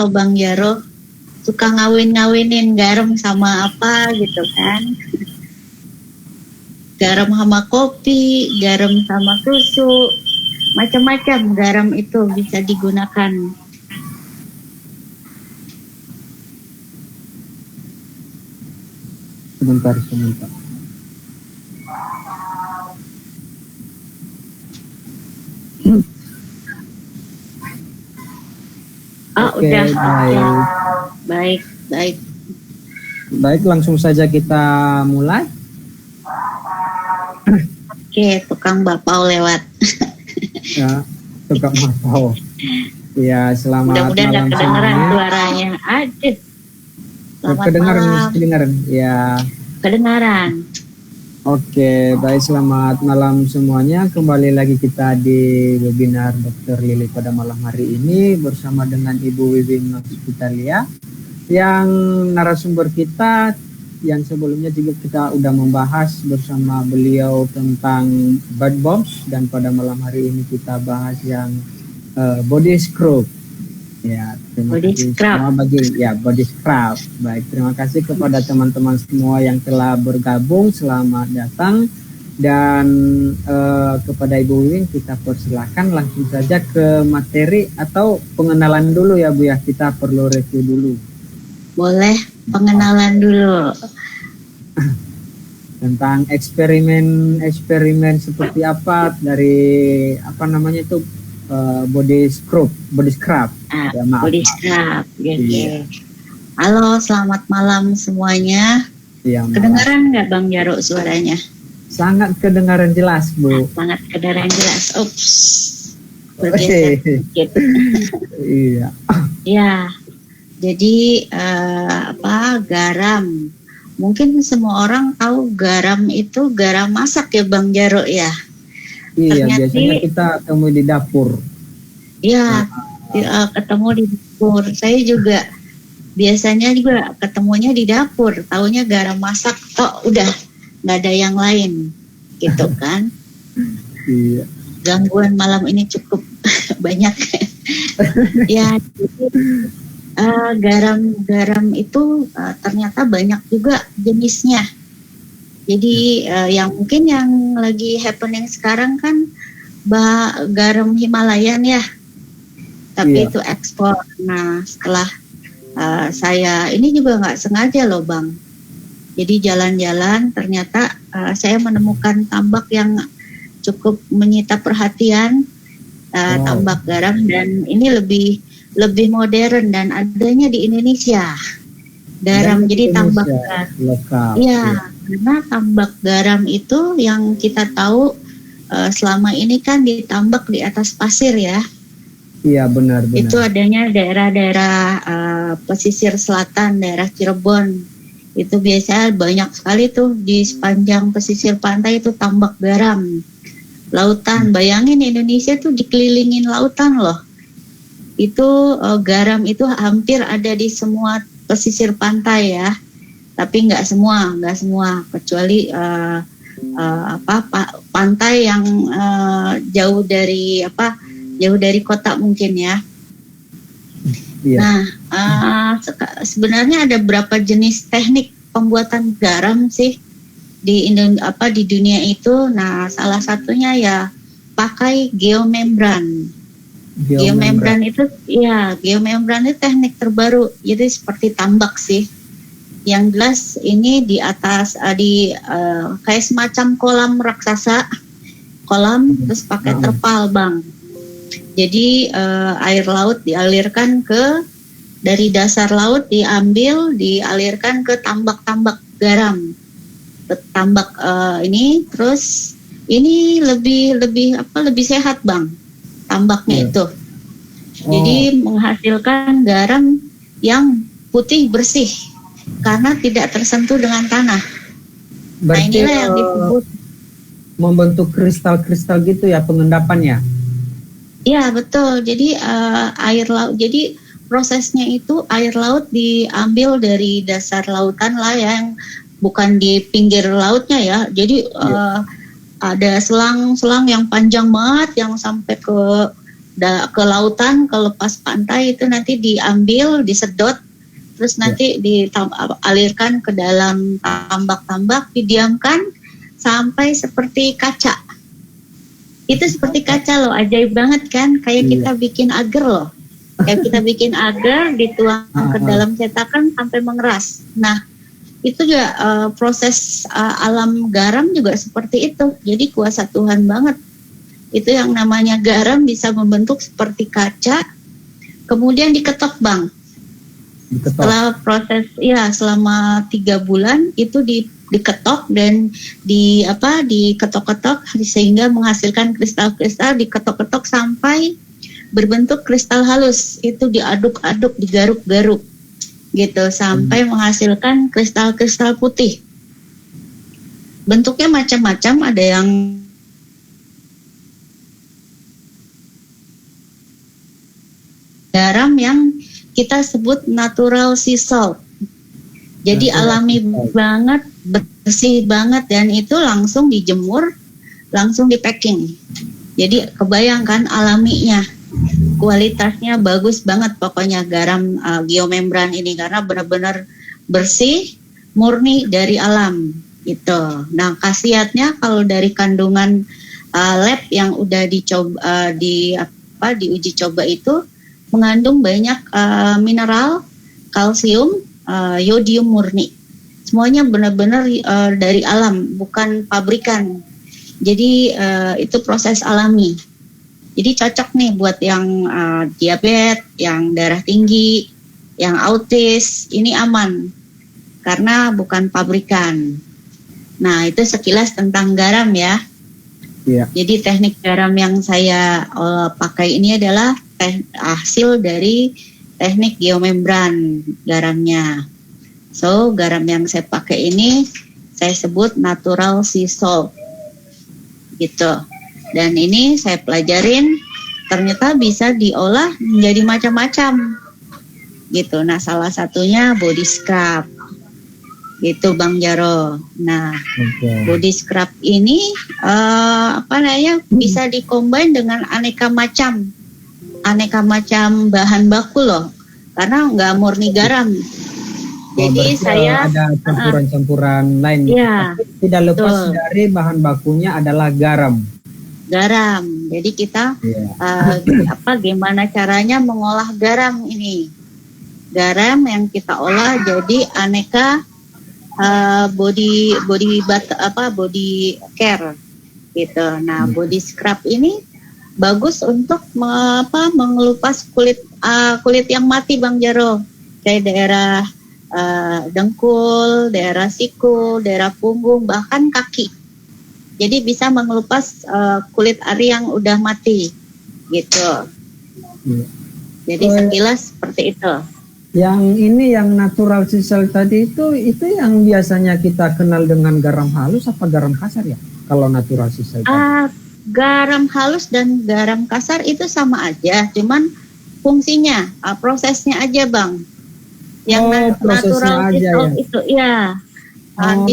kalau Bang Jaro suka ngawin-ngawinin garam sama apa gitu kan. Garam sama kopi, garam sama susu, macam-macam garam itu bisa digunakan. Sebentar. Oke, udah. Baik. Baik, langsung saja kita mulai. Oke, tukang bakpao lewat. Ya, tukang bakpao. Ya, selamat Mudah-mudahan malam gak kedengeran semuanya. suaranya. Aduh. Selamat Kedengaran. Ya. Kedengaran. Oke, baik, selamat malam semuanya. Kembali lagi kita di webinar Dr. Lili pada malam hari ini bersama dengan Ibu Wiwin Hospitalia, yang narasumber kita yang sebelumnya juga kita udah membahas bersama beliau tentang bad bombs, dan pada malam hari ini kita bahas yang body scrub. Ya, terima kasih semua body scrub. Baik, terima kasih kepada teman-teman semua yang telah bergabung. Selamat datang, dan kepada Ibu Wiwin kita persilakan langsung saja ke materi atau pengenalan dulu ya Bu ya. Kita perlu review dulu. Boleh pengenalan dulu tentang eksperimen seperti apa dari apa namanya itu body scrub. Body scrub. Iya. Halo, selamat malam semuanya. Iya, kedengaran nggak Bang Jaro suaranya? Sangat kedengaran jelas Bu. Sangat kedengaran jelas. Ups, bergeser sedikit. Iya. Ya, jadi garam. Mungkin semua orang tahu garam itu garam masak ya Bang Jaro ya. Iya, biasanya kita temui di dapur. Iya, ketemu di dapur. Saya juga biasanya juga ketemunya di dapur. Taunya garam masak, udah nggak ada yang lain, gitu kan? Iya. Gangguan malam ini cukup banyak. Ya, jadi garam itu ternyata banyak juga jenisnya. Jadi yang mungkin yang lagi happening sekarang kan garam Himalayan ya, tapi itu ekspor. Nah setelah saya ini juga nggak sengaja loh Bang, jadi jalan-jalan ternyata saya menemukan tambak yang cukup menyita perhatian, tambak garam, dan ini lebih modern dan adanya di Indonesia. Garam, jadi tambak garam lokal. Iya. Karena tambak garam itu yang kita tahu selama ini kan ditambak di atas pasir ya. Iya, benar. Itu adanya daerah-daerah pesisir selatan, daerah Cirebon. Itu biasanya banyak sekali tuh di sepanjang pesisir pantai itu tambak garam. Lautan, bayangin Indonesia tuh dikelilingin lautan loh. Itu garam itu hampir ada di semua pesisir pantai ya. Tapi nggak semua, kecuali pantai yang jauh dari kota mungkin ya. Iya. Nah, sebenarnya ada berapa jenis teknik pembuatan garam sih di dunia itu. Nah, salah satunya ya pakai geomembran. Geomembran itu teknik terbaru. Jadi seperti tambak sih. Yang jelas ini di atas kayak semacam kolam raksasa, terus pakai terpal Bang. Jadi air laut dialirkan dari dasar laut dialirkan ke tambak-tambak garam. Tambak ini terus ini lebih sehat Bang tambaknya itu. Jadi menghasilkan garam yang putih bersih karena tidak tersentuh dengan tanah. Berarti inilah yang disebut membentuk kristal-kristal gitu ya pengendapannya. Iya betul. Jadi air laut. Jadi prosesnya itu air laut diambil dari dasar lautan lah yang bukan di pinggir lautnya ya. Jadi ada selang-selang yang panjang banget yang sampai ke ke lautan, ke lepas pantai itu nanti diambil, disedot, terus nanti dialirkan ke dalam tambak-tambak, didiamkan sampai seperti kaca. Itu seperti kaca loh, ajaib banget kan? Kayak kita bikin agar loh. Kayak kita bikin agar, dituang ke dalam cetakan sampai mengeras. Nah, itu juga proses alam garam juga seperti itu. Jadi kuasa Tuhan banget. Itu yang namanya garam bisa membentuk seperti kaca, kemudian diketok, Bang. Setelah proses selama 3 bulan itu diketok dan diketok-ketok sehingga menghasilkan kristal-kristal, diketok-ketok sampai berbentuk kristal halus. Itu diaduk-aduk, digaruk-garuk gitu sampai menghasilkan kristal-kristal putih. Bentuknya macam-macam, ada yang garam yang kita sebut natural sea salt. Jadi alami banget, bersih banget, dan itu langsung dijemur, langsung di packing. Jadi kebayangkan alaminya, kualitasnya bagus banget pokoknya garam geomembran ini, karena benar-benar bersih, murni dari alam gitu. Nah, khasiatnya kalau dari kandungan lab yang udah diuji coba itu mengandung banyak mineral, kalsium, yodium murni. Semuanya benar-benar dari alam, bukan pabrikan. Jadi itu proses alami. Jadi cocok nih buat yang diabetes, yang darah tinggi, yang autis, ini aman karena bukan pabrikan. Nah, itu sekilas tentang garam ya. Iya. Jadi teknik garam yang saya pakai ini adalah hasil dari teknik geomembran garamnya. So, garam yang saya pakai ini saya sebut natural sea salt gitu. Dan ini saya pelajarin ternyata bisa diolah menjadi macam-macam gitu. Nah, salah satunya body scrub gitu, Bang Jaro. Nah, body scrub ini bisa dikombin dengan aneka macam bahan baku loh, karena nggak murni garam. Jadi saya ada campuran-campuran lain. Ya, tidak lepas dari bahan bakunya adalah garam. Jadi kita gimana caranya mengolah garam ini? Garam yang kita olah jadi aneka body care gitu. Nah, body scrub ini bagus untuk mengelupas kulit yang mati, Bang Jaro, kayak daerah dengkul, daerah siku, daerah punggung, bahkan kaki. Jadi bisa mengelupas kulit ari yang udah mati gitu. Jadi sekilas seperti itu. Yang ini yang natural sea salt tadi itu yang biasanya kita kenal dengan garam halus apa garam kasar ya? Kalau natural sea salt garam halus dan garam kasar itu sama aja, cuman fungsinya, prosesnya aja, Bang. Yang natural sea salt itu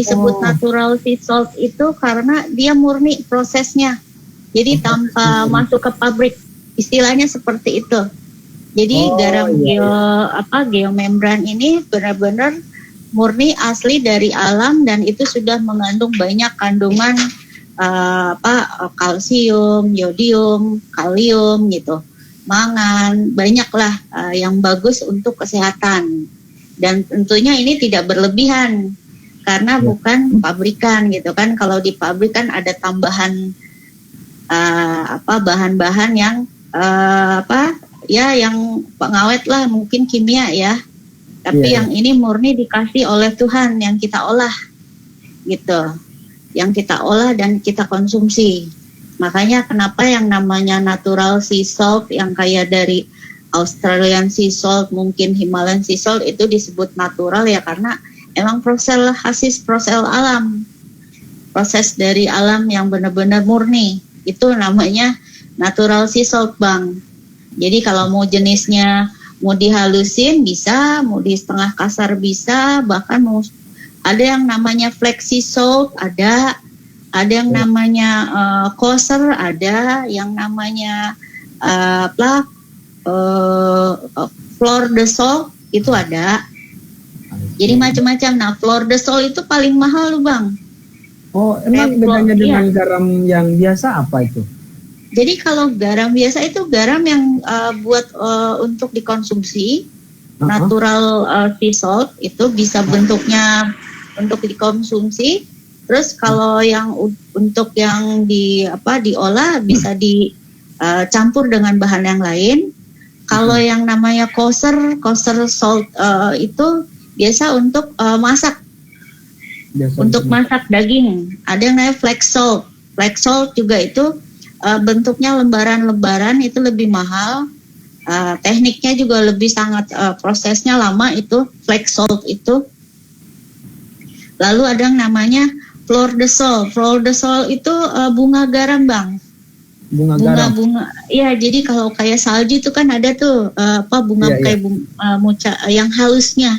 disebut natural sea salt itu karena dia murni prosesnya. Jadi tanpa masuk ke pabrik. Istilahnya seperti itu. Jadi garam geomembran ini benar-benar murni asli dari alam, dan itu sudah mengandung banyak kandungan kalsium, yodium, kalium gitu, mangan, banyaklah yang bagus untuk kesehatan. Dan tentunya ini tidak berlebihan karena bukan pabrikan gitu kan. Kalau di pabrikan ada tambahan bahan-bahan yang yang pengawet lah, mungkin kimia ya. Tapi yang ini murni dikasih oleh Tuhan, yang kita olah gitu, yang kita olah dan kita konsumsi. Makanya kenapa yang namanya natural sea salt yang kayak dari Australian sea salt, mungkin Himalayan sea salt itu disebut natural ya, karena emang proses alam, proses dari alam yang benar-benar murni, itu namanya natural sea salt, Bang. Jadi kalau mau jenisnya mau dihalusin bisa, mau di setengah kasar bisa, bahkan mau ada yang namanya flexi salt, ada yang namanya kosher, ada yang namanya apa flor de sol itu ada. Jadi macam-macam. Nah, flor de sol itu paling mahal loh Bang. Oh, emang bedanya dengan garam yang biasa apa itu? Jadi kalau garam biasa itu garam yang buat untuk dikonsumsi, natural sea salt itu bisa bentuknya untuk dikonsumsi. Terus kalau yang untuk yang diolah bisa dicampur dengan bahan yang lain. Kalau yang namanya kosher salt itu biasa untuk masak. Untuk masak daging. Ada yang namanya flax salt. Flax salt juga itu bentuknya lembaran-lembaran, itu lebih mahal. Tekniknya juga lebih sangat prosesnya lama, itu flax salt itu. Lalu ada yang namanya flor de sol. Flor de sol itu bunga garam Bang. Bunga. Iya, jadi kalau kayak salju itu kan ada tuh bunga kayak muca yang halusnya.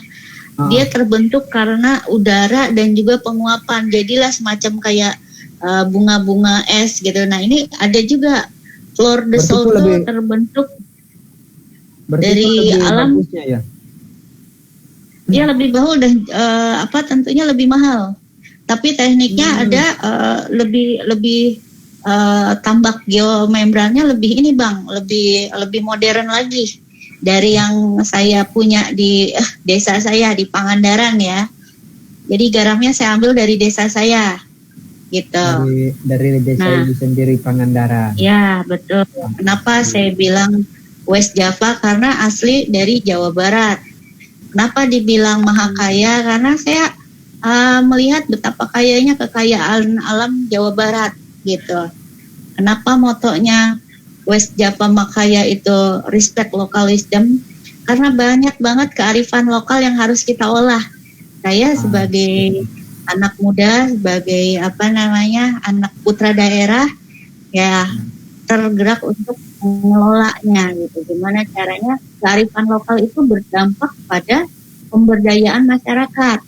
Dia terbentuk karena udara dan juga penguapan. Jadilah semacam kayak bunga-bunga es gitu. Nah, ini ada juga flor de sol itu terbentuk dari alam. Ya? Dia lebih bahu dan tentunya lebih mahal. Tapi tekniknya ada lebih tambak geomembrannya lebih ini Bang, lebih modern lagi dari yang saya punya di desa saya di Pangandaran ya. Jadi garamnya saya ambil dari desa saya gitu. Dari desa itu sendiri Pangandaran. Ya betul. Kenapa saya bilang West Java? Karena asli dari Jawa Barat. Kenapa dibilang maha kaya? Karena saya melihat betapa kayanya kekayaan alam Jawa Barat gitu. Kenapa motonya West Java Makaya itu respect local wisdom? Karena banyak banget kearifan lokal yang harus kita olah. Saya sebagai anak muda, sebagai anak putra daerah, ya tergerak untuk mengelolanya gitu. Gimana caranya kearifan lokal itu berdampak pada pemberdayaan masyarakat.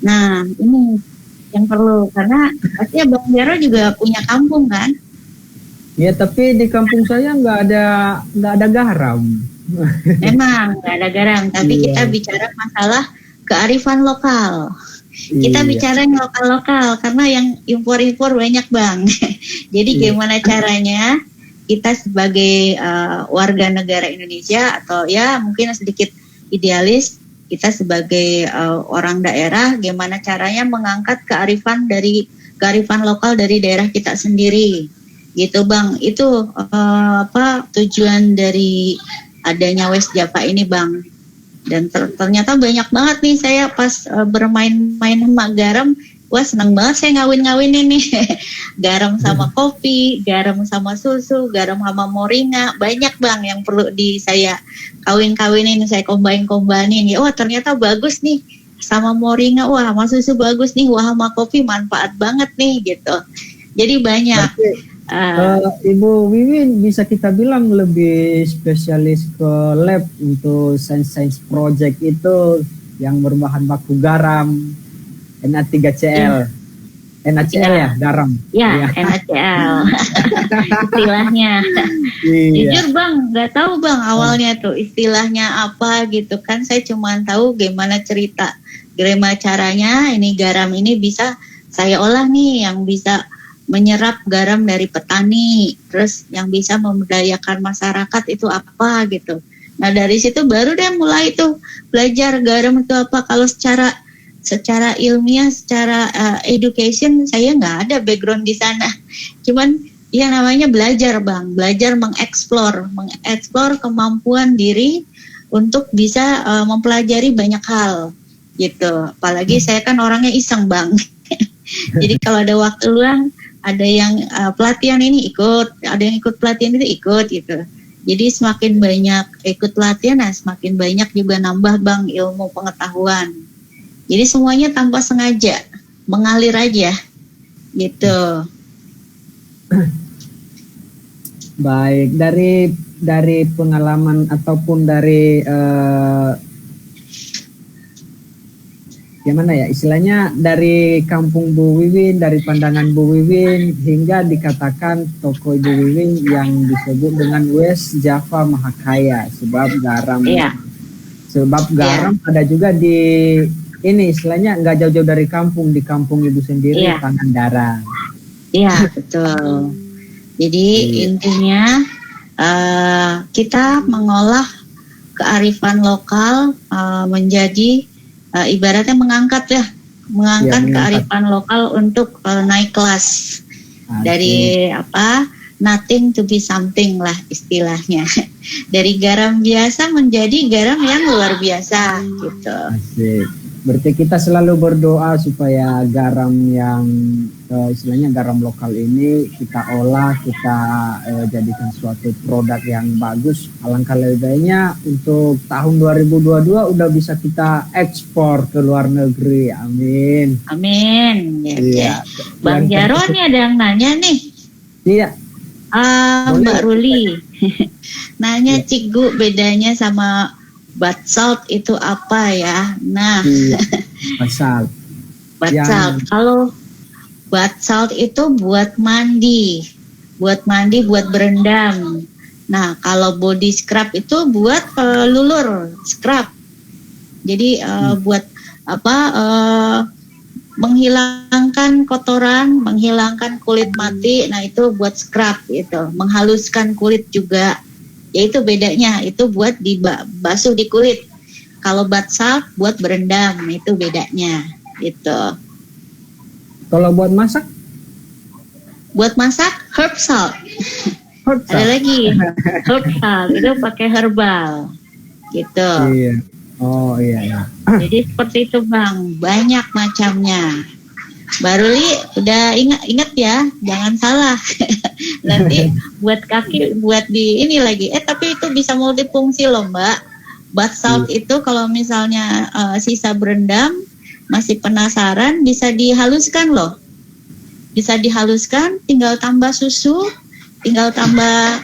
Nah, ini yang perlu, karena pasti Bang Jaro juga punya kampung kan? Ya, tapi di kampung saya nggak ada garam. Memang nggak ada garam, tapi kita bicara masalah kearifan lokal. Kita bicara yang lokal-lokal, karena yang impor-impor banyak Bang. Jadi gimana caranya kita sebagai warga negara Indonesia, atau ya mungkin sedikit idealis, kita sebagai orang daerah, gimana caranya mengangkat kearifan lokal dari daerah kita sendiri, gitu Bang. Itu tujuan dari adanya West Java ini Bang. Dan ternyata banyak banget nih, saya pas bermain-main sama garam, wah senang banget saya ngawin-ngawinin nih. Garam sama kopi, garam sama susu, garam sama moringa, banyak Bang yang perlu saya kawin-kawinin, saya kombain-kombanin. Ya, wah ternyata bagus nih sama moringa, wah sama susu bagus nih, wah sama kopi manfaat banget nih gitu. Jadi banyak. Ibu Wiwin bisa kita bilang lebih spesialis ke lab untuk science project itu yang berbahan baku garam, Na3Cl. NaCl ya, garam. Ya, NaCl. Istilahnya. Jujur Bang, nggak tahu Bang awalnya tuh istilahnya apa gitu kan. Saya cuma tahu gimana caranya ini garam ini bisa saya olah nih, yang bisa menyerap garam dari petani, terus yang bisa memberdayakan masyarakat itu apa gitu. Nah dari situ baru deh mulai tuh belajar garam itu apa. Kalau secara ilmiah, secara education saya nggak ada background di sana. Cuman ya namanya belajar Bang, belajar mengeksplor kemampuan diri untuk bisa mempelajari banyak hal gitu. Apalagi saya kan orangnya iseng Bang. Jadi kalau ada waktu luang, ada yang pelatihan ini ikut, ada yang ikut pelatihan itu ikut gitu. Jadi semakin banyak ikut pelatihan, semakin banyak juga nambah Bang ilmu pengetahuan. Jadi semuanya tanpa sengaja, mengalir aja gitu. Baik, dari pengalaman ataupun dari gimana ya istilahnya, dari kampung Bu Wiwin, dari pandangan Bu Wiwin hingga dikatakan toko Ibu Wiwin yang disebut dengan West Java Mahakaya sebab garam. Iya. Sebab garam ada juga di ini istilahnya nggak jauh-jauh dari kampung, di kampung Ibu sendiri, Pangandaran. Iya, betul. Jadi intinya kita mengolah kearifan lokal menjadi ibaratnya mengangkat kearifan lokal untuk naik kelas. Dari nothing to be something lah istilahnya. Dari garam biasa menjadi garam yang luar biasa gitu. Asik. Berarti kita selalu berdoa supaya garam yang istilahnya garam lokal ini kita olah, kita jadikan suatu produk yang bagus. Alangkah lebih baiknya untuk tahun 2022 udah bisa kita ekspor ke luar negeri. Amin. Amin. Ya, iya. Bang Jaro nih ada yang nanya nih. Iya. Mbak Ruli nanya, Cikgu bedanya sama bath salt itu apa ya? Nah, bath salt. Kalau bath salt itu buat mandi, buat berendam. Nah, kalau body scrub itu buat lulur scrub. Jadi buat menghilangkan kotoran, menghilangkan kulit mati. Nah, itu buat scrub itu, menghaluskan kulit juga. Yaitu bedanya, itu buat dibasuh di kulit. Kalau bath salt buat berendam, itu bedanya. Itu. Kalau buat masak? Buat masak herb salt. Ada lagi herb salt, itu pakai herbal. Gitu. Iya. Oh iya. Jadi seperti itu Bang, banyak macamnya. Baruli udah ingat ya, jangan salah. Nanti buat kaki, buat di ini lagi. Tapi itu bisa multifungsi loh Mbak. Bath salt itu kalau misalnya sisa berendam, masih penasaran, bisa dihaluskan loh. Bisa dihaluskan, tinggal tambah susu, tinggal tambah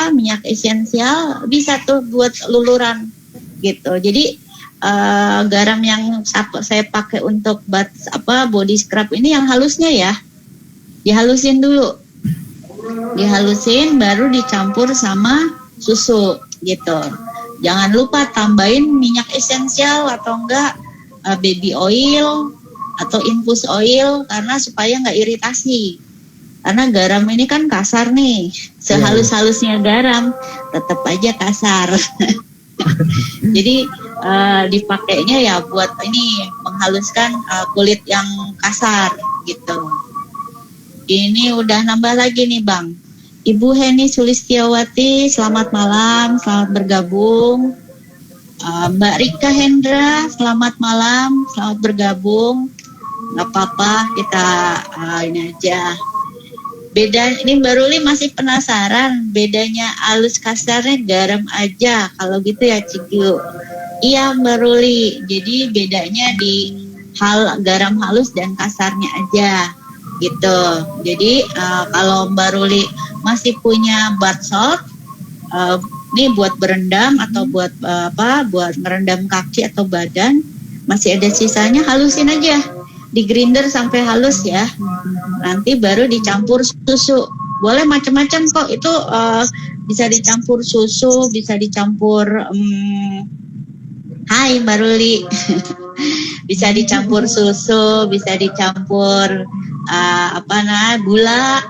minyak esensial, bisa tuh buat luluran gitu. Jadi garam yang saya pakai untuk body scrub ini yang halusnya ya, dihalusin dulu, baru dicampur sama susu gitu. Jangan lupa tambahin minyak esensial atau enggak baby oil atau infus oil, karena supaya nggak iritasi. Karena garam ini kan kasar nih, sehalus-halusnya garam tetap aja kasar. Jadi dipakainya ya buat ini menghaluskan kulit yang kasar gitu. Ini udah nambah lagi nih Bang. Ibu Heni Sulistiawati, selamat malam, selamat bergabung. Mbak Rika Hendra, selamat malam, selamat bergabung. Nggak apa-apa, kita ini aja. Beda, ini Mbak Ruli masih penasaran bedanya halus kasarnya garam aja, kalau gitu ya Cikgu. Iya Mbak Ruli, jadi bedanya di garam halus dan kasarnya aja gitu. Jadi kalau Mbak Ruli masih punya bath salt, ini buat berendam atau buat buat merendam kaki atau badan, masih ada sisanya, halusin aja. Di grinder sampai halus ya, nanti baru dicampur susu. Boleh macam-macam kok itu, bisa dicampur susu, bisa dicampur hai Mbak Ruli. Bisa dicampur susu, bisa dicampur gula,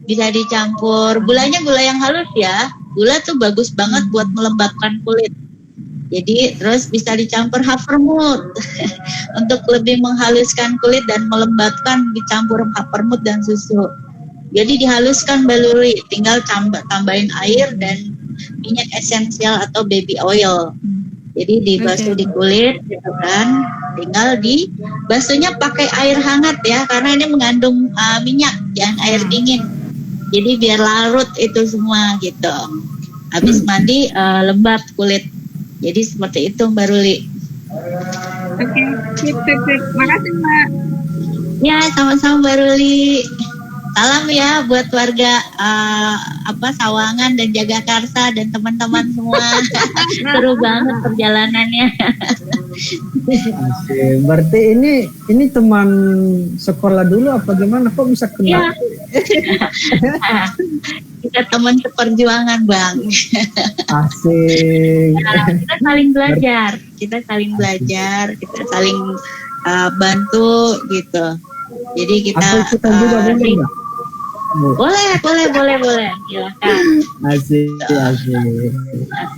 bisa dicampur gulanya gula yang halus ya. Gula tuh bagus banget buat melembabkan kulit. Jadi terus bisa dicampur havermut untuk lebih menghaluskan kulit dan melembabkan, dicampur havermut dan susu. Jadi dihaluskan Mbak Luri, tinggal tambahin air dan minyak esensial atau baby oil. Jadi dibasuh di kulit gitu kan. Tinggal dibasuhnya pakai air hangat ya, karena ini mengandung minyak, jangan air dingin. Jadi biar larut itu semua gitu. Habis mandi lembab kulit. Jadi seperti itu Mbak Ruli. Oke, sip. Makasih Mbak. Ya, sama-sama Mbak Ruli. Salam ya buat warga Sawangan dan Jagakarsa dan teman-teman semua. Seru banget perjalanannya. Asik. Berarti ini teman sekolah dulu apa gimana? Kok bisa Ya, kenal? kita teman seperjuangan Bang. Asik. Kita saling belajar, kita saling bantu gitu. Jadi kita Aku ikutan juga boleh nggak? Bu. boleh. Silakan. Asik.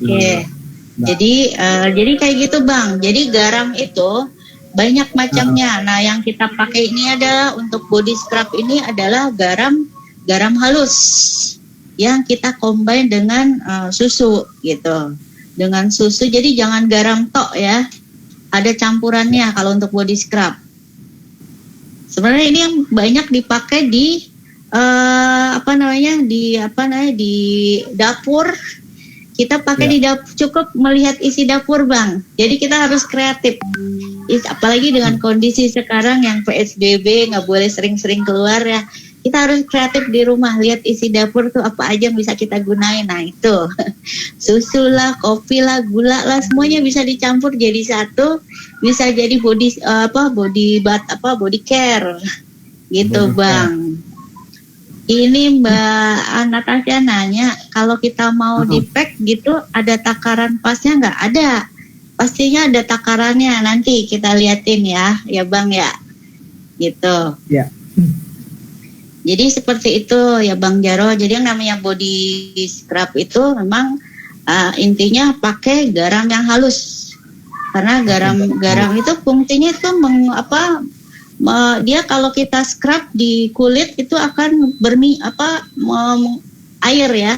Oke. Jadi kayak gitu Bang. Jadi garam itu banyak macamnya. Nah, yang kita pakai ini adalah untuk body scrub ini adalah garam halus yang kita combine dengan susu gitu. Dengan susu. Jadi jangan garam tok ya. Ada campurannya kalau untuk body scrub. Sebenarnya ini yang banyak dipakai di di dapur. Kita pakai di dapur, cukup melihat isi dapur Bang. Jadi kita harus kreatif. Apalagi dengan kondisi sekarang yang PSBB nggak boleh sering-sering keluar ya. Kita harus kreatif di rumah, lihat isi dapur tuh apa aja yang bisa kita gunain. Nah itu susu lah, kopi lah, gula lah, semuanya bisa dicampur jadi satu, bisa jadi body care gitu Body Bang. Ini Mbak Natasha nanya, kalau kita mau di pack gitu ada takaran pasnya nggak? Ada, pastinya ada takarannya. Nanti kita liatin ya Bang ya, gitu. Ya. Jadi seperti itu ya Bang Jaro. Jadi yang namanya body scrub itu memang intinya pakai garam yang halus. Karena garam itu fungsinya itu dia kalau kita scrub di kulit itu akan air ya.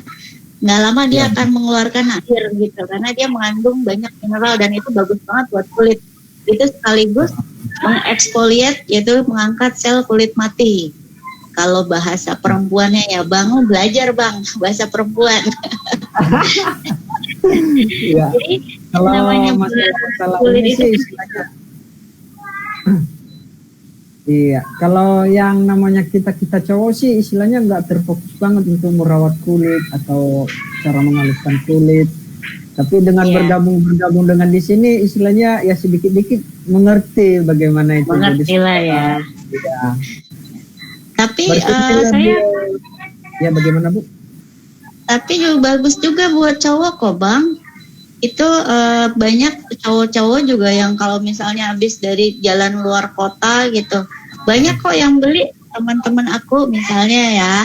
Nggak lama dia akan mengeluarkan air gitu. Karena dia mengandung banyak mineral dan itu bagus banget buat kulit. Itu sekaligus mengeksfoliate, yaitu mengangkat sel kulit mati. Kalau bahasa perempuannya ya Bang, belajar Bang bahasa perempuan. Ya. Jadi Kalau namanya masalah kulit ini itu sih istilahnya. Iya, kalau yang namanya kita cowok sih istilahnya nggak terfokus banget untuk merawat kulit atau cara menghaluskan kulit. Tapi dengan bergabung dengan di sini istilahnya ya sedikit-sedikit mengerti bagaimana itu. Mengerti lah ya. Ya. Tapi ya bagaimana Bu? Tapi juga bagus juga buat cowok kok Bang. Itu banyak cowok-cowok juga yang kalau misalnya habis dari jalan luar kota gitu, banyak kok yang beli, teman-teman aku misalnya ya.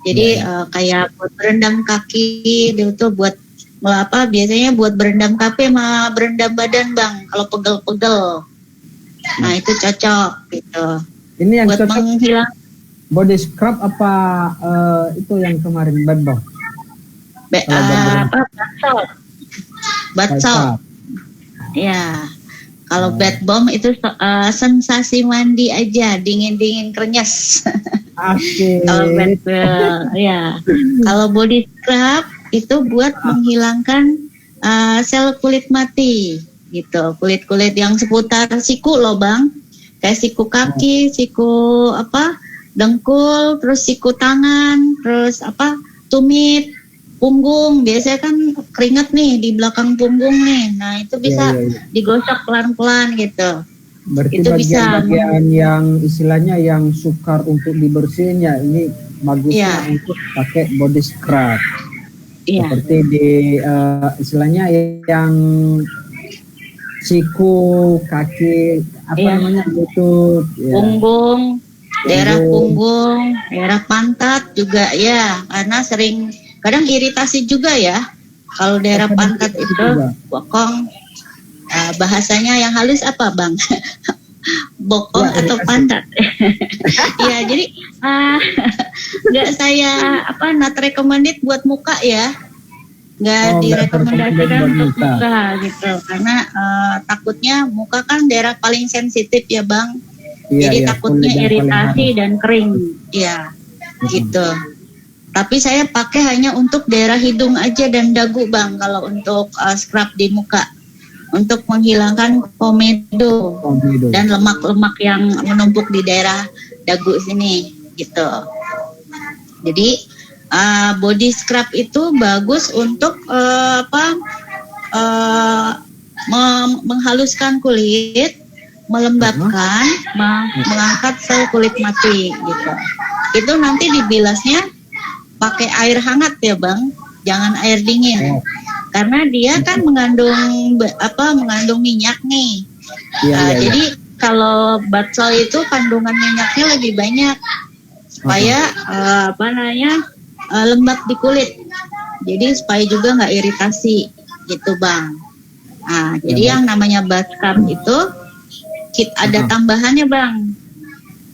Jadi kayak buat berendam kaki itu buat biasanya buat berendam kaki sama berendam badan Bang kalau pegel-pegel. Nah itu cocok gitu. Ini yang buat cocok menghilang body scrub apa itu yang kemarin bad bomb? Bath salt. Ya. Kalau bad bomb itu sensasi mandi aja, dingin-dingin krenyes. Asik. Kalau bad ya. Kalau body scrub itu buat menghilangkan sel kulit mati gitu. Kulit-kulit yang seputar siku loh Bang. Kayak siku kaki, siku dengkul, terus siku tangan, terus tumit, punggung. Biasanya kan keringat nih di belakang punggung nih. Nah itu bisa digosok pelan-pelan gitu. Berarti itu bagian yang istilahnya yang sukar untuk dibersihin ya ini bagusnya untuk pakai body scrub. Seperti di istilahnya yang siku, kaki, namanya lutut, punggung, daerah punggung, daerah pantat juga ya, karena kadang iritasi juga ya. Kalau daerah pantat itu bokong, bahasanya yang halus apa Bang? Bokong atau pantat? Ya jadi nggak saya not recommended buat muka ya. Nggak direkomendasikan untuk muka gitu karena takutnya muka kan daerah paling sensitif ya Bang, jadi takutnya iritasi dan kering gitu. Tapi saya pakai hanya untuk daerah hidung aja dan dagu Bang kalau untuk scrub di muka, untuk menghilangkan komedo dan lemak-lemak yang menumpuk di daerah dagu sini gitu. Jadi body scrub itu bagus untuk menghaluskan kulit, melembabkan, mengangkat sel kulit mati gitu. Itu nanti dibilasnya pakai air hangat ya Bang, jangan air dingin. Karena dia kan mengandung minyak nih. Jadi kalau batsol itu kandungan minyaknya lebih banyak supaya lembab di kulit. Jadi supaya juga nggak iritasi gitu Bang. Nah, jadi yang namanya Batscam itu ada tambahannya Bang.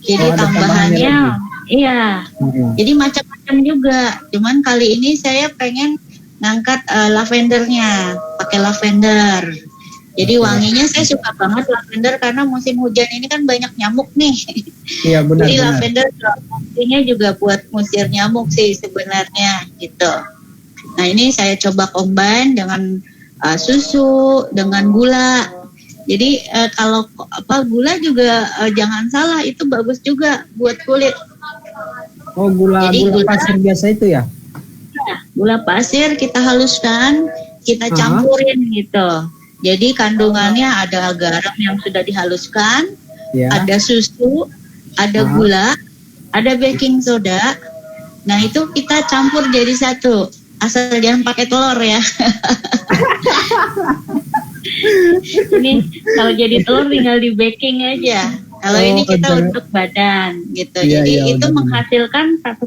Jadi tambahannya iya. Jadi macam-macam juga. Cuman kali ini saya pengen ngangkat lavendernya, pakai lavender. Jadi wanginya saya suka banget lavender karena musim hujan ini kan banyak nyamuk nih. Iya benar. Jadi lavender fungsinya juga buat musir nyamuk sih sebenarnya gitu. Nah ini saya coba combine dengan susu, dengan gula. Jadi kalau gula juga jangan salah, itu bagus juga buat kulit. Oh gula pasir biasa itu ya? Gula pasir kita haluskan, kita campurin gitu. Jadi kandungannya ada garam yang sudah dihaluskan, ada susu, ada gula, ada baking soda. Nah itu kita campur jadi satu. Asal jangan pakai telur ya. Ini kalau jadi telur tinggal di baking aja. Kalau ini kita untuk badan gitu. Jadi itu menghasilkan satu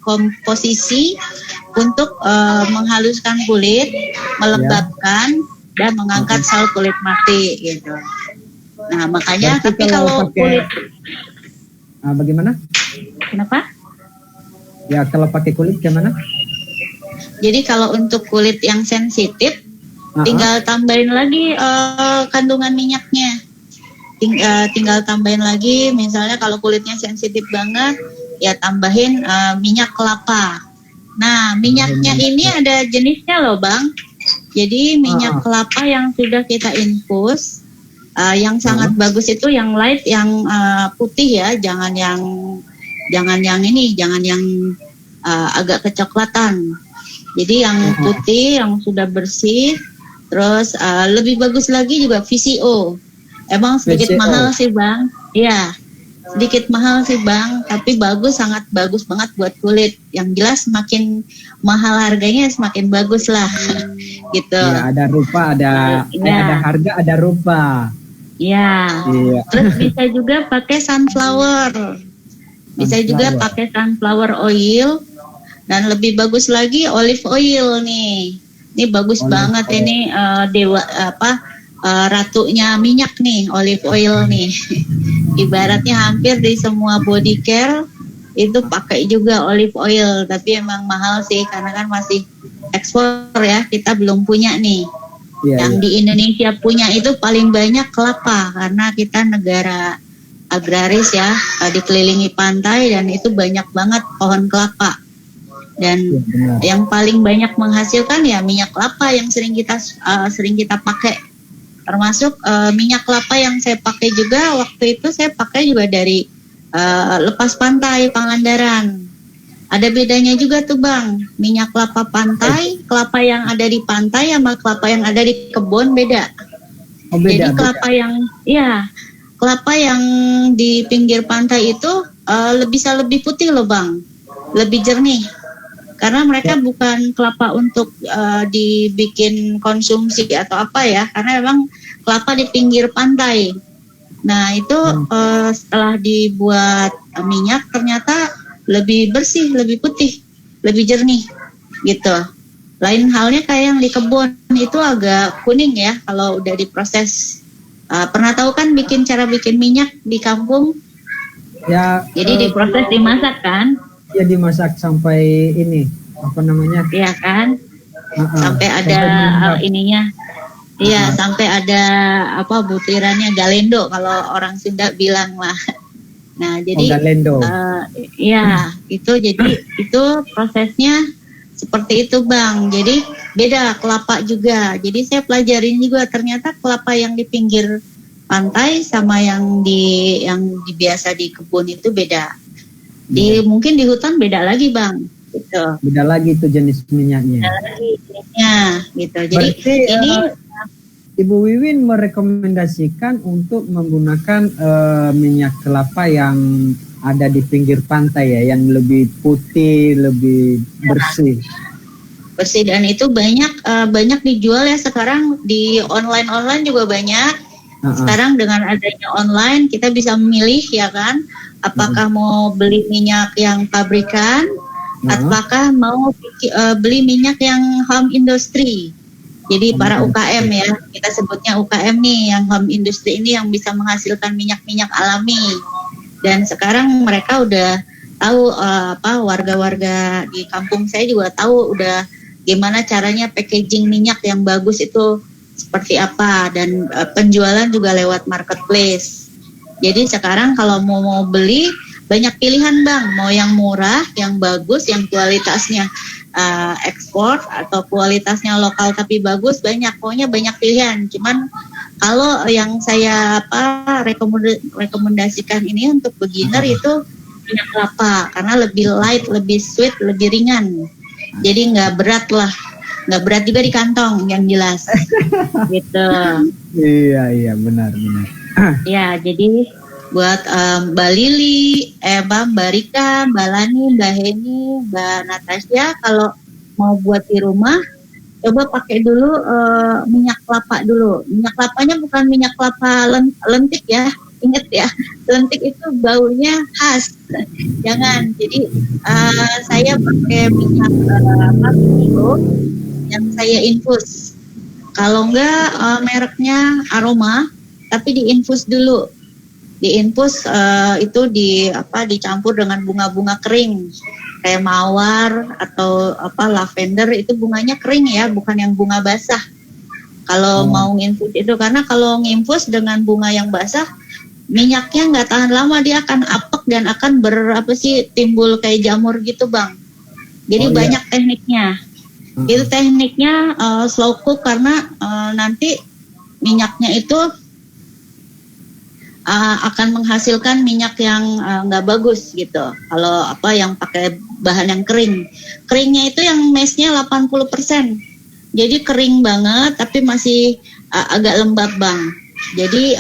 komposisi untuk menghaluskan kulit, melembabkan dan mengangkat sel kulit mati gitu. Nah makanya berarti tapi kalau kulit bagaimana? Kenapa? Ya kalau pakai kulit gimana? Jadi kalau untuk kulit yang sensitif tinggal tambahin lagi kandungan minyaknya. Tinggal tambahin lagi, misalnya kalau kulitnya sensitif banget, ya tambahin minyak kelapa. Nah, minyaknya ini ada jenisnya loh, Bang. Jadi minyak kelapa yang sudah kita infus, yang sangat bagus itu yang light, yang putih ya, jangan yang agak kecoklatan. Jadi yang putih, yang sudah bersih. Terus lebih bagus lagi juga VCO. Emang sedikit mahal sih Bang. Iya, sedikit mahal sih Bang. Tapi bagus, sangat bagus banget buat kulit. Yang jelas semakin mahal harganya semakin bagus lah. Gitu. Ya, ada rupa, ada harga, ada rupa. Iya. Terus bisa juga pakai sunflower. Bisa juga pakai sunflower oil. Dan lebih bagus lagi olive oil nih. Ini bagus banget ini ratunya minyak nih, olive oil nih. Ibaratnya hampir di semua body care itu pakai juga olive oil, tapi emang mahal sih karena kan masih ekspor ya, kita belum punya nih. Di Indonesia punya itu paling banyak kelapa karena kita negara agraris ya, dikelilingi pantai dan itu banyak banget pohon kelapa. Dan yang paling banyak menghasilkan ya minyak kelapa yang sering kita pakai, termasuk minyak kelapa yang saya pakai juga waktu itu saya pakai juga dari lepas pantai Pangandaran. Ada bedanya juga tuh Bang, minyak kelapa pantai, kelapa yang ada di pantai sama kelapa yang ada di kebun beda. Jadi kelapa yang di pinggir pantai itu bisa lebih putih loh Bang, lebih jernih. Karena mereka bukan kelapa untuk dibikin konsumsi atau apa ya, karena memang kelapa di pinggir pantai. Nah itu setelah dibuat minyak ternyata lebih bersih, lebih putih, lebih jernih gitu. Lain halnya kayak yang di kebun itu agak kuning ya kalau udah diproses. Pernah tahu kan cara bikin minyak di kampung? Ya. Jadi diproses, dimasak kan? Ya dimasak sampai ini apa namanya? Iya kan? Sampai ada ininya. Iya, sampai ada butirannya galendo kalau orang Sunda bilang lah. Nah, jadi galendo. Itu prosesnya seperti itu, Bang. Jadi beda kelapa juga. Jadi saya pelajarin juga ternyata kelapa yang di pinggir pantai sama yang biasa di kebun itu beda. Mungkin di hutan beda lagi Bang, gitu. Beda lagi itu jenis minyaknya. Beda lagi jenisnya, gitu. Jadi berarti, Ibu Wiwin merekomendasikan untuk menggunakan minyak kelapa yang ada di pinggir pantai ya, yang lebih putih, lebih bersih. Bersih, dan itu banyak dijual ya sekarang di online juga banyak. Sekarang dengan adanya online kita bisa memilih ya kan, apakah mau beli minyak yang pabrikan, apakah mau beli minyak yang home industry. Jadi para UKM ya, kita sebutnya UKM nih, yang home industry ini yang bisa menghasilkan minyak-minyak alami. Dan sekarang mereka udah tahu warga-warga di kampung saya juga tahu udah gimana caranya packaging minyak yang bagus itu seperti apa, dan penjualan juga lewat marketplace. Jadi sekarang kalau mau beli banyak pilihan Bang, mau yang murah, yang bagus, yang kualitasnya ekspor atau kualitasnya lokal tapi bagus, banyak, pokoknya banyak pilihan. Cuman kalau yang saya rekomendasikan ini untuk beginner itu minyak kelapa, karena lebih light, lebih sweet, lebih ringan. Jadi nggak berat lah. Nggak berat juga di kantong, yang jelas. Gitu. Iya benar. Ya, jadi buat Mbak Lili, Mbak Rika, Mbak Lani, Mbak Heni, Mbak Natasha, kalau mau buat di rumah, coba pakai dulu minyak kelapa dulu. Minyak kelapanya bukan minyak kelapa lentik ya, ingat ya, lentik itu baunya khas. Jangan. Jadi saya pakai minyak itu yang saya infus. Kalau enggak mereknya Aroma, tapi diinfus dulu. Diinfus itu dicampur dengan bunga-bunga kering kayak mawar atau lavender, itu bunganya kering ya, bukan yang bunga basah. Kalau mau nginfus itu, karena kalau nginfus dengan bunga yang basah, minyaknya nggak tahan lama, dia akan apek dan akan timbul kayak jamur gitu Bang. Jadi banyak tekniknya. Itu tekniknya slow cook, karena nanti minyaknya itu akan menghasilkan minyak yang nggak bagus gitu. Kalau yang pakai bahan yang kering, keringnya itu yang mesnya 80%. Jadi kering banget, tapi masih agak lembab Bang. Jadi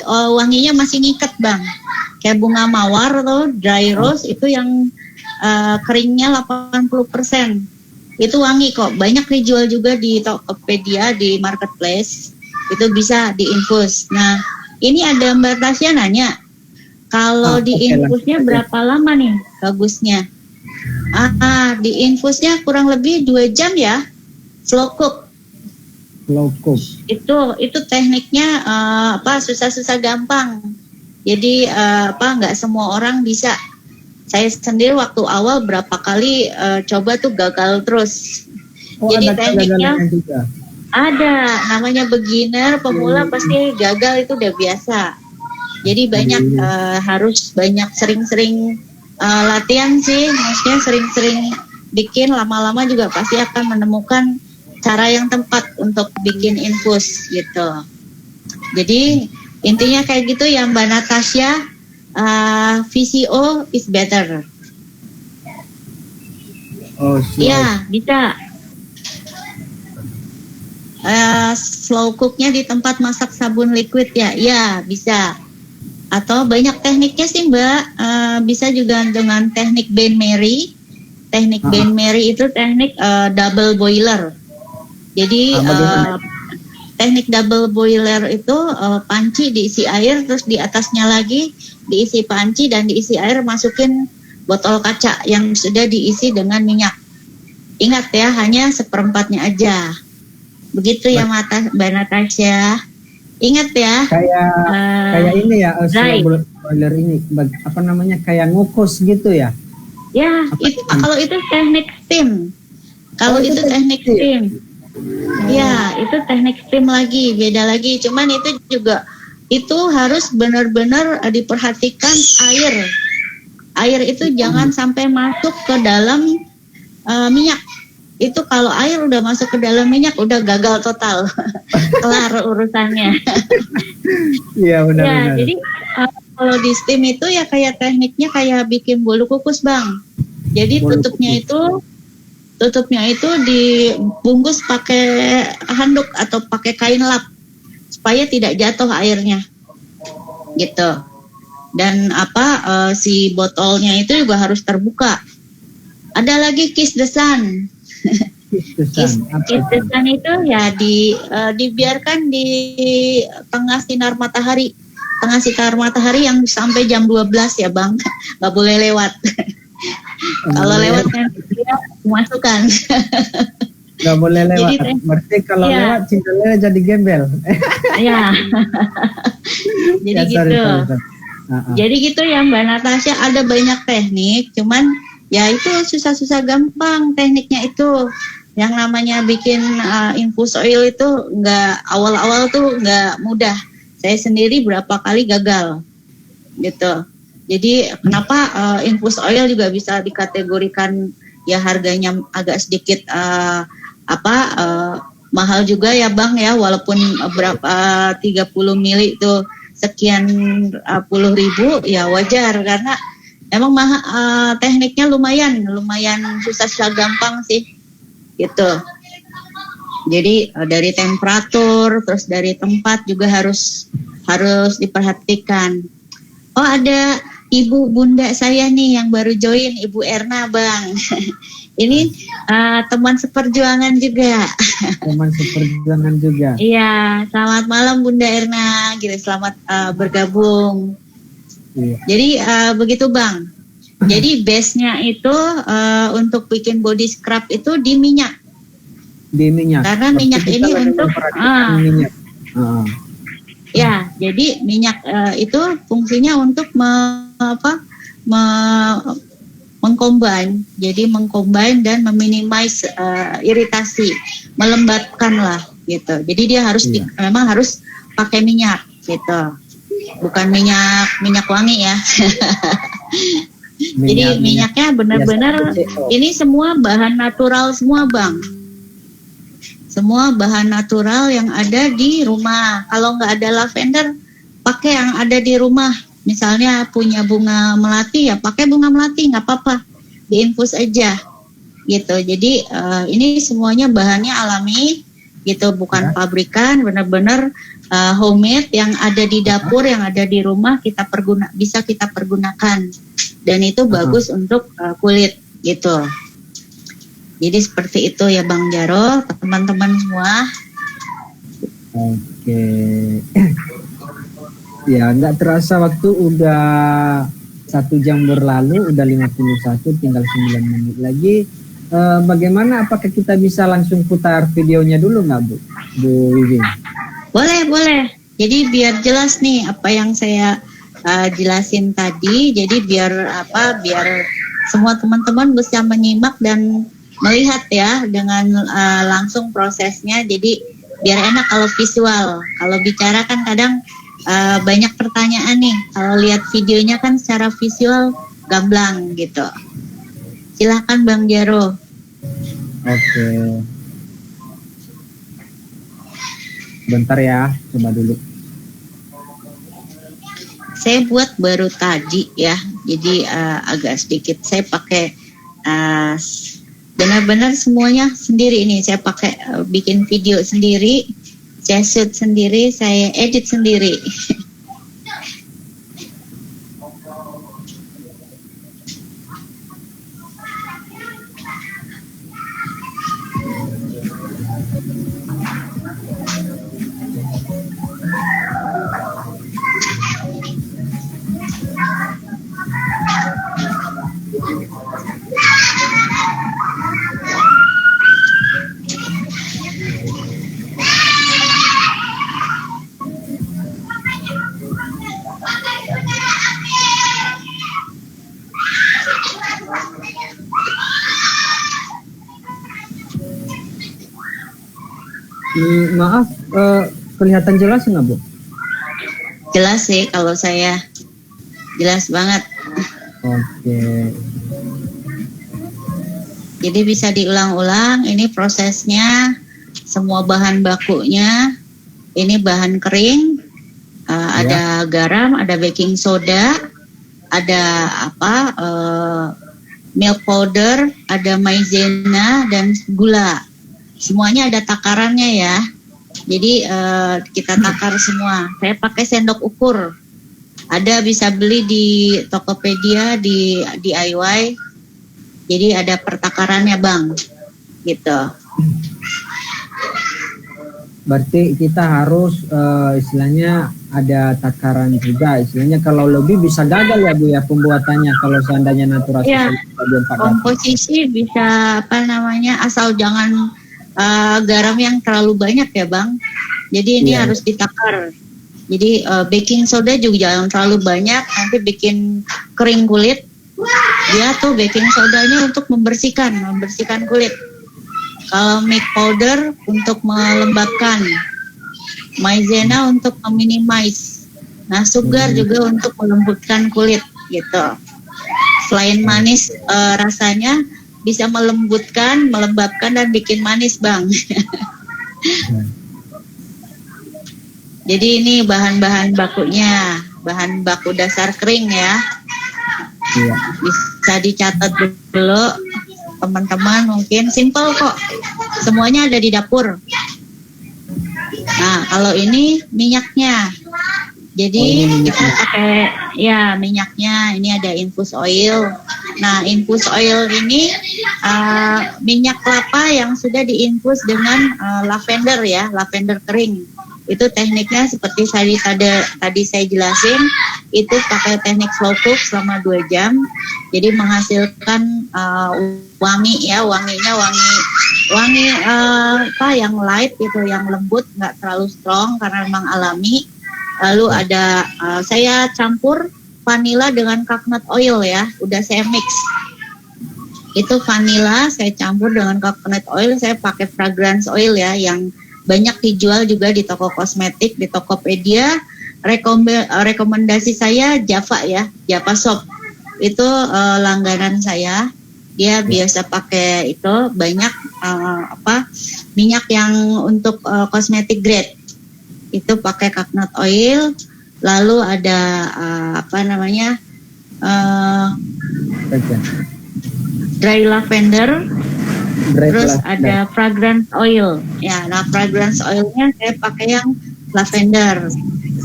wanginya masih ngikat Bang. Kayak bunga mawar atau dry rose itu yang keringnya 80%. Itu wangi kok, banyak dijual juga di Tokopedia, di marketplace, itu bisa diinfus. Nah, ini ada Mbak Tasya nanya, kalau diinfusnya berapa lama nih bagusnya? Diinfusnya kurang lebih 2 jam ya, slow cook. Slow cook. Itu tekniknya susah-susah gampang. Jadi nggak semua orang bisa. Saya sendiri waktu awal berapa kali coba tuh gagal terus. Jadi tekniknya ada, namanya beginner, pemula pasti gagal, itu udah biasa. Jadi banyak harus banyak sering-sering latihan sih, maksudnya sering-sering bikin, lama-lama juga pasti akan menemukan cara yang tepat untuk bikin infus gitu. Jadi intinya kayak gitu ya Mbak Natasha. VCO is better. Ya, bisa. Slow cooknya di tempat masak sabun liquid ya, bisa. Atau banyak tekniknya sih Mbak. Bisa juga dengan teknik Bain Marie. Teknik Bain Marie itu teknik double boiler. Jadi teknik double boiler itu panci diisi air, terus di atasnya lagi diisi panci dan diisi air, masukin botol kaca yang sudah diisi dengan minyak. Ingat ya, hanya 1/4-nya aja. Begitu ya Mbak Natasha. Ingat ya. Kayak ini ya, boiler ini kayak ngukus gitu ya. Ya, kalau itu teknik steam. Kalau itu teknik steam. Ya, itu teknik steam lagi, beda lagi. Cuman itu juga harus benar-benar diperhatikan air. Air itu jangan sampai masuk ke dalam minyak. Itu kalau air udah masuk ke dalam minyak udah gagal total. Kelar urusannya. Iya benar. Jadi kalau di steam itu ya kayak tekniknya kayak bikin bolu kukus Bang. Jadi tutupnya itu tutupnya itu dibungkus pakai handuk atau pakai kain lap supaya tidak jatuh airnya gitu. Dan si botolnya itu juga harus terbuka. Ada lagi kiss the sun. Kiss the sun itu ya dibiarkan di tengah sinar matahari yang sampai jam 12 ya Bang, nggak boleh lewat. Kalau lewat nanti dia masukkan. Nggak boleh lewat. Berarti kalau lewat cinta jadi gembel. Ya. Jadi gitu. Jadi gitu ya Mbak Natasha, ada banyak teknik, cuman ya itu susah-susah gampang tekniknya itu. Yang namanya bikin infus oil itu awal-awal tuh nggak mudah. Saya sendiri berapa kali gagal gitu. Jadi kenapa infus oil juga bisa dikategorikan ya harganya agak sedikit mahal juga ya Bang ya, walaupun berapa 30 mili itu sekian puluh ribu ya wajar karena emang tekniknya lumayan susah gampang sih gitu. Jadi dari temperatur terus dari tempat juga harus diperhatikan. Oh ada ibu bunda saya nih yang baru join, Ibu Erna Bang. Ini teman seperjuangan juga. Teman seperjuangan juga. Iya, selamat malam Bunda Erna. Gitu, selamat bergabung. Iya. Jadi begitu Bang. Jadi base-nya itu untuk bikin body scrub itu di minyak. Di minyak. Karena minyak ini untuk minyak. Ya, jadi minyak itu fungsinya untuk mengcombine, jadi mengcombine dan meminimize iritasi, melembabkan lah gitu. Jadi dia harus memang harus pakai minyak gitu, bukan minyak wangi ya. Jadi minyaknya benar-benar ini semua bahan natural semua Bang. Semua bahan natural yang ada di rumah. Kalau nggak ada lavender, pakai yang ada di rumah. Misalnya punya bunga melati ya pakai bunga melati, nggak apa-apa, diinfus aja gitu. Jadi ini semuanya bahannya alami gitu, bukan pabrikan, benar-benar homemade yang ada di dapur, yang ada di rumah bisa kita pergunakan dan itu bagus untuk kulit gitu. Jadi seperti itu ya Bang Jaro, teman-teman semua. Oke. Ya, nggak terasa waktu udah 1 jam berlalu, udah 51, tinggal 9 menit lagi. Bagaimana, apakah kita bisa langsung putar videonya dulu nggak Bu Wiwin? Boleh. Jadi biar jelas nih apa yang saya jelasin tadi. Jadi biar semua teman-teman bisa menyimak dan melihat ya dengan langsung prosesnya. Jadi biar enak kalau visual. Kalau bicara kan kadang banyak pertanyaan nih. Kalau lihat videonya kan secara visual gamblang gitu. Silakan Bang Jaro. Oke. Bentar ya, coba dulu. Saya buat baru tadi ya. Jadi agak sedikit saya pakai benar-benar semuanya sendiri ini. Saya pakai bikin video sendiri, saya shoot sendiri, saya edit sendiri. Maaf, kelihatan jelas nggak Bu? Jelas sih kalau saya, jelas banget. Oke. Jadi bisa diulang-ulang, ini prosesnya, semua bahan bakunya, ini bahan kering, ada garam, ada baking soda, ada milk powder, ada maizena dan gula. Semuanya ada takarannya ya. Jadi kita takar semua. Saya pakai sendok ukur. Ada bisa beli di Tokopedia, di DIY. Jadi ada pertakarannya Bang, gitu. Berarti kita harus istilahnya ada takaran juga. Istilahnya kalau lebih bisa gagal ya Bu ya pembuatannya kalau seandainya naturasi Ya, komposisi bisa asal jangan garam yang terlalu banyak ya Bang. Jadi ini harus ditakar. Jadi baking soda juga jangan terlalu banyak, nanti bikin kering kulit. Dia tuh baking sodanya untuk membersihkan kulit. Kalau milk powder untuk melembabkan, maizena untuk meminimize. Nah, sugar juga untuk melembutkan kulit gitu. Selain manis rasanya bisa melembutkan, melembabkan dan bikin manis Bang. Jadi ini bahan-bahan bakunya, bahan baku dasar kering ya. Bisa dicatat dulu teman-teman, mungkin simple kok, semuanya ada di dapur. Nah kalau ini minyaknya, jadi kita pakai ya minyaknya, ini ada infus oil. Nah infus oil ini minyak kelapa yang sudah diinfus dengan lavender ya, lavender kering. Itu tekniknya seperti tadi saya jelasin, itu pakai teknik slow cook selama 2 jam. Jadi menghasilkan wangi ya, wanginya wangi yang light gitu, yang lembut, nggak terlalu strong karena memang alami. Lalu ada saya campur vanilla dengan coconut oil ya, udah saya mix. Itu vanilla saya campur dengan coconut oil, saya pakai fragrance oil ya, yang banyak dijual juga di toko kosmetik, di Tokopedia. Rekomendasi saya Java ya, Java Soap. Itu langganan saya. Dia biasa pakai itu banyak minyak yang untuk kosmetik grade. Itu pakai coconut oil. Lalu ada dry lavender. Terus ada fragrance oil. Ya, nah fragrance oilnya saya pakai yang lavender.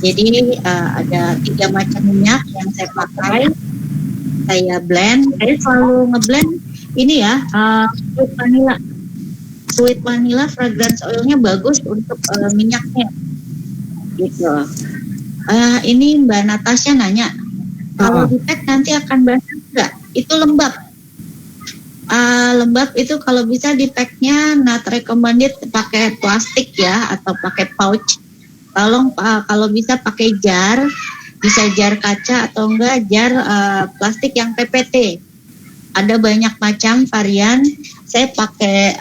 Jadi ada 3 macam minyak yang saya pakai. Saya blend. Saya selalu ngeblend ini ya, sweet vanilla. Sweet vanilla fragrance oilnya bagus untuk minyaknya. Gitu. Ini Mbak Natasha nanya, kalau di pack nanti akan basah enggak? Itu lembab. Lembab itu kalau bisa di packnya not recommended pakai plastik ya, atau pakai pouch. Tolong kalau bisa pakai jar, bisa jar kaca atau enggak jar plastik yang PPT. Ada banyak macam varian. Saya pakai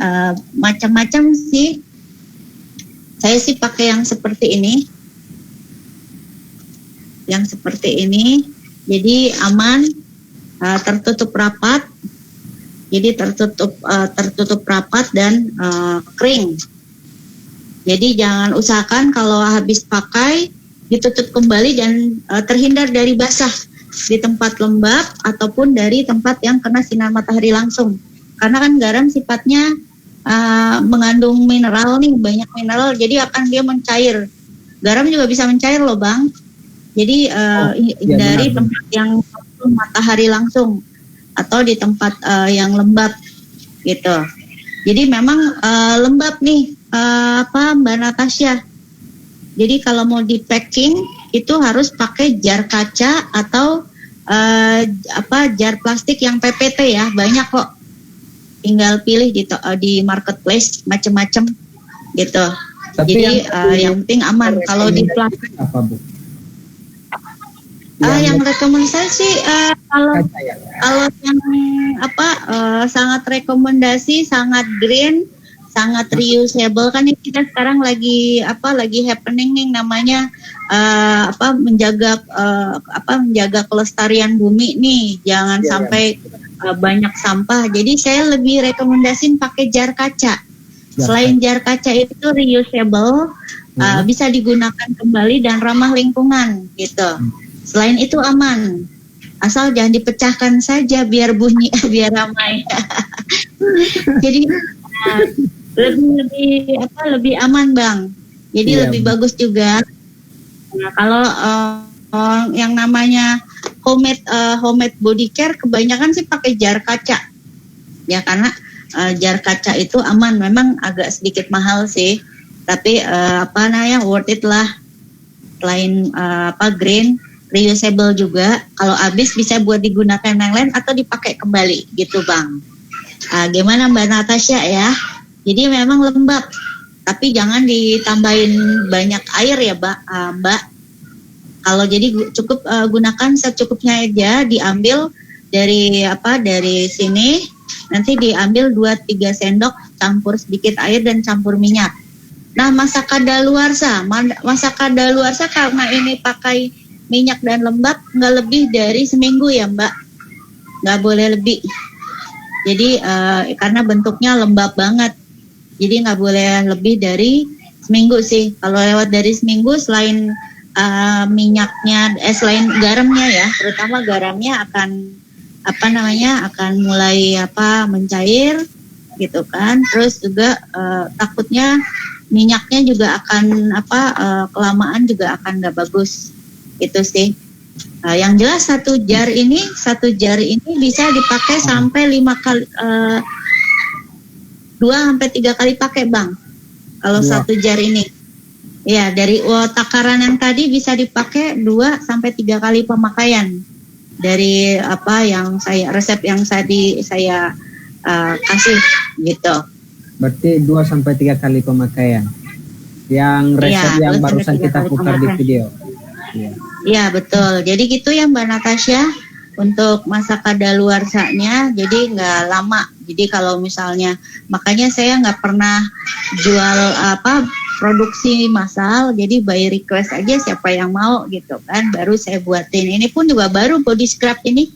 macam-macam sih. Saya sih pakai yang seperti ini. Yang seperti ini. Jadi aman, tertutup rapat. Jadi tertutup rapat dan kering. Jadi jangan usahakan kalau habis pakai ditutup kembali dan terhindar dari basah di tempat lembab ataupun dari tempat yang kena sinar matahari langsung. Karena kan garam sifatnya mengandung mineral nih, banyak mineral, jadi akan dia mencair. Garam juga bisa mencair loh Bang. Jadi hindari tempat yang matahari langsung atau di tempat yang lembab gitu. Jadi memang lembab nih Mbak Natasha. Jadi kalau mau di packing itu harus pakai jar kaca atau jar plastik yang PPT ya, banyak kok. Tinggal pilih di marketplace macam-macam gitu. Tapi jadi yang penting aman. Kalau di plastik apa Bu? Yang rekomendasi kalau yang sangat rekomendasi, sangat green, sangat reusable kan ini kita sekarang lagi happening nih namanya menjaga kelestarian bumi nih, jangan sampai banyak sampah. Jadi saya lebih rekomendasiin pakai jar kaca. Selain jar kaca itu reusable, bisa digunakan kembali dan ramah lingkungan gitu. Selain itu aman. asal jangan dipecahkan saja biar bunyi biar ramai. Jadi lebih aman Bang. Jadi lebih bagus juga. Nah, kalau yang namanya homemade body care kebanyakan sih pakai jar kaca. Ya karena jar kaca itu aman, memang agak sedikit mahal sih. Tapi worth it lah. Selain green, reusable juga. Kalau habis bisa buat digunakan yang lain atau dipakai kembali gitu Bang. Gimana Mbak Natasha ya? Jadi memang lembab, tapi jangan ditambahin banyak air ya Mbak. Kalau jadi cukup gunakan secukupnya aja, diambil dari sini, nanti diambil 2-3 sendok, campur sedikit air dan campur minyak. Nah, masak kadaluarsa karena ini pakai minyak dan lembab, nggak lebih dari seminggu ya Mbak, nggak boleh lebih. Jadi karena bentuknya lembab banget, jadi nggak boleh lebih dari seminggu sih. Kalau lewat dari seminggu, selain minyaknya, selain garamnya ya, terutama garamnya akan mulai mencair gitu kan. Terus juga takutnya minyaknya juga akan kelamaan juga akan nggak bagus itu sih. Yang jelas satu jar ini bisa dipakai sampai 5 kali, 2-3 kali pakai Bang. Kalau satu jar ini, ya dari takaran yang tadi bisa dipakai 2-3 kali pemakaian dari resep yang tadi saya kasih gitu. Berarti 2-3 kali pemakaian. Yang resep yang barusan kita putar di video. Iya betul. Jadi gitu ya Mbak Natasha untuk masak kadaluarsanya. Jadi nggak lama. Jadi kalau misalnya, makanya saya nggak pernah jual produksi massal. Jadi by request aja siapa yang mau gitu kan. Baru saya buatin. Ini pun juga baru body scrub ini.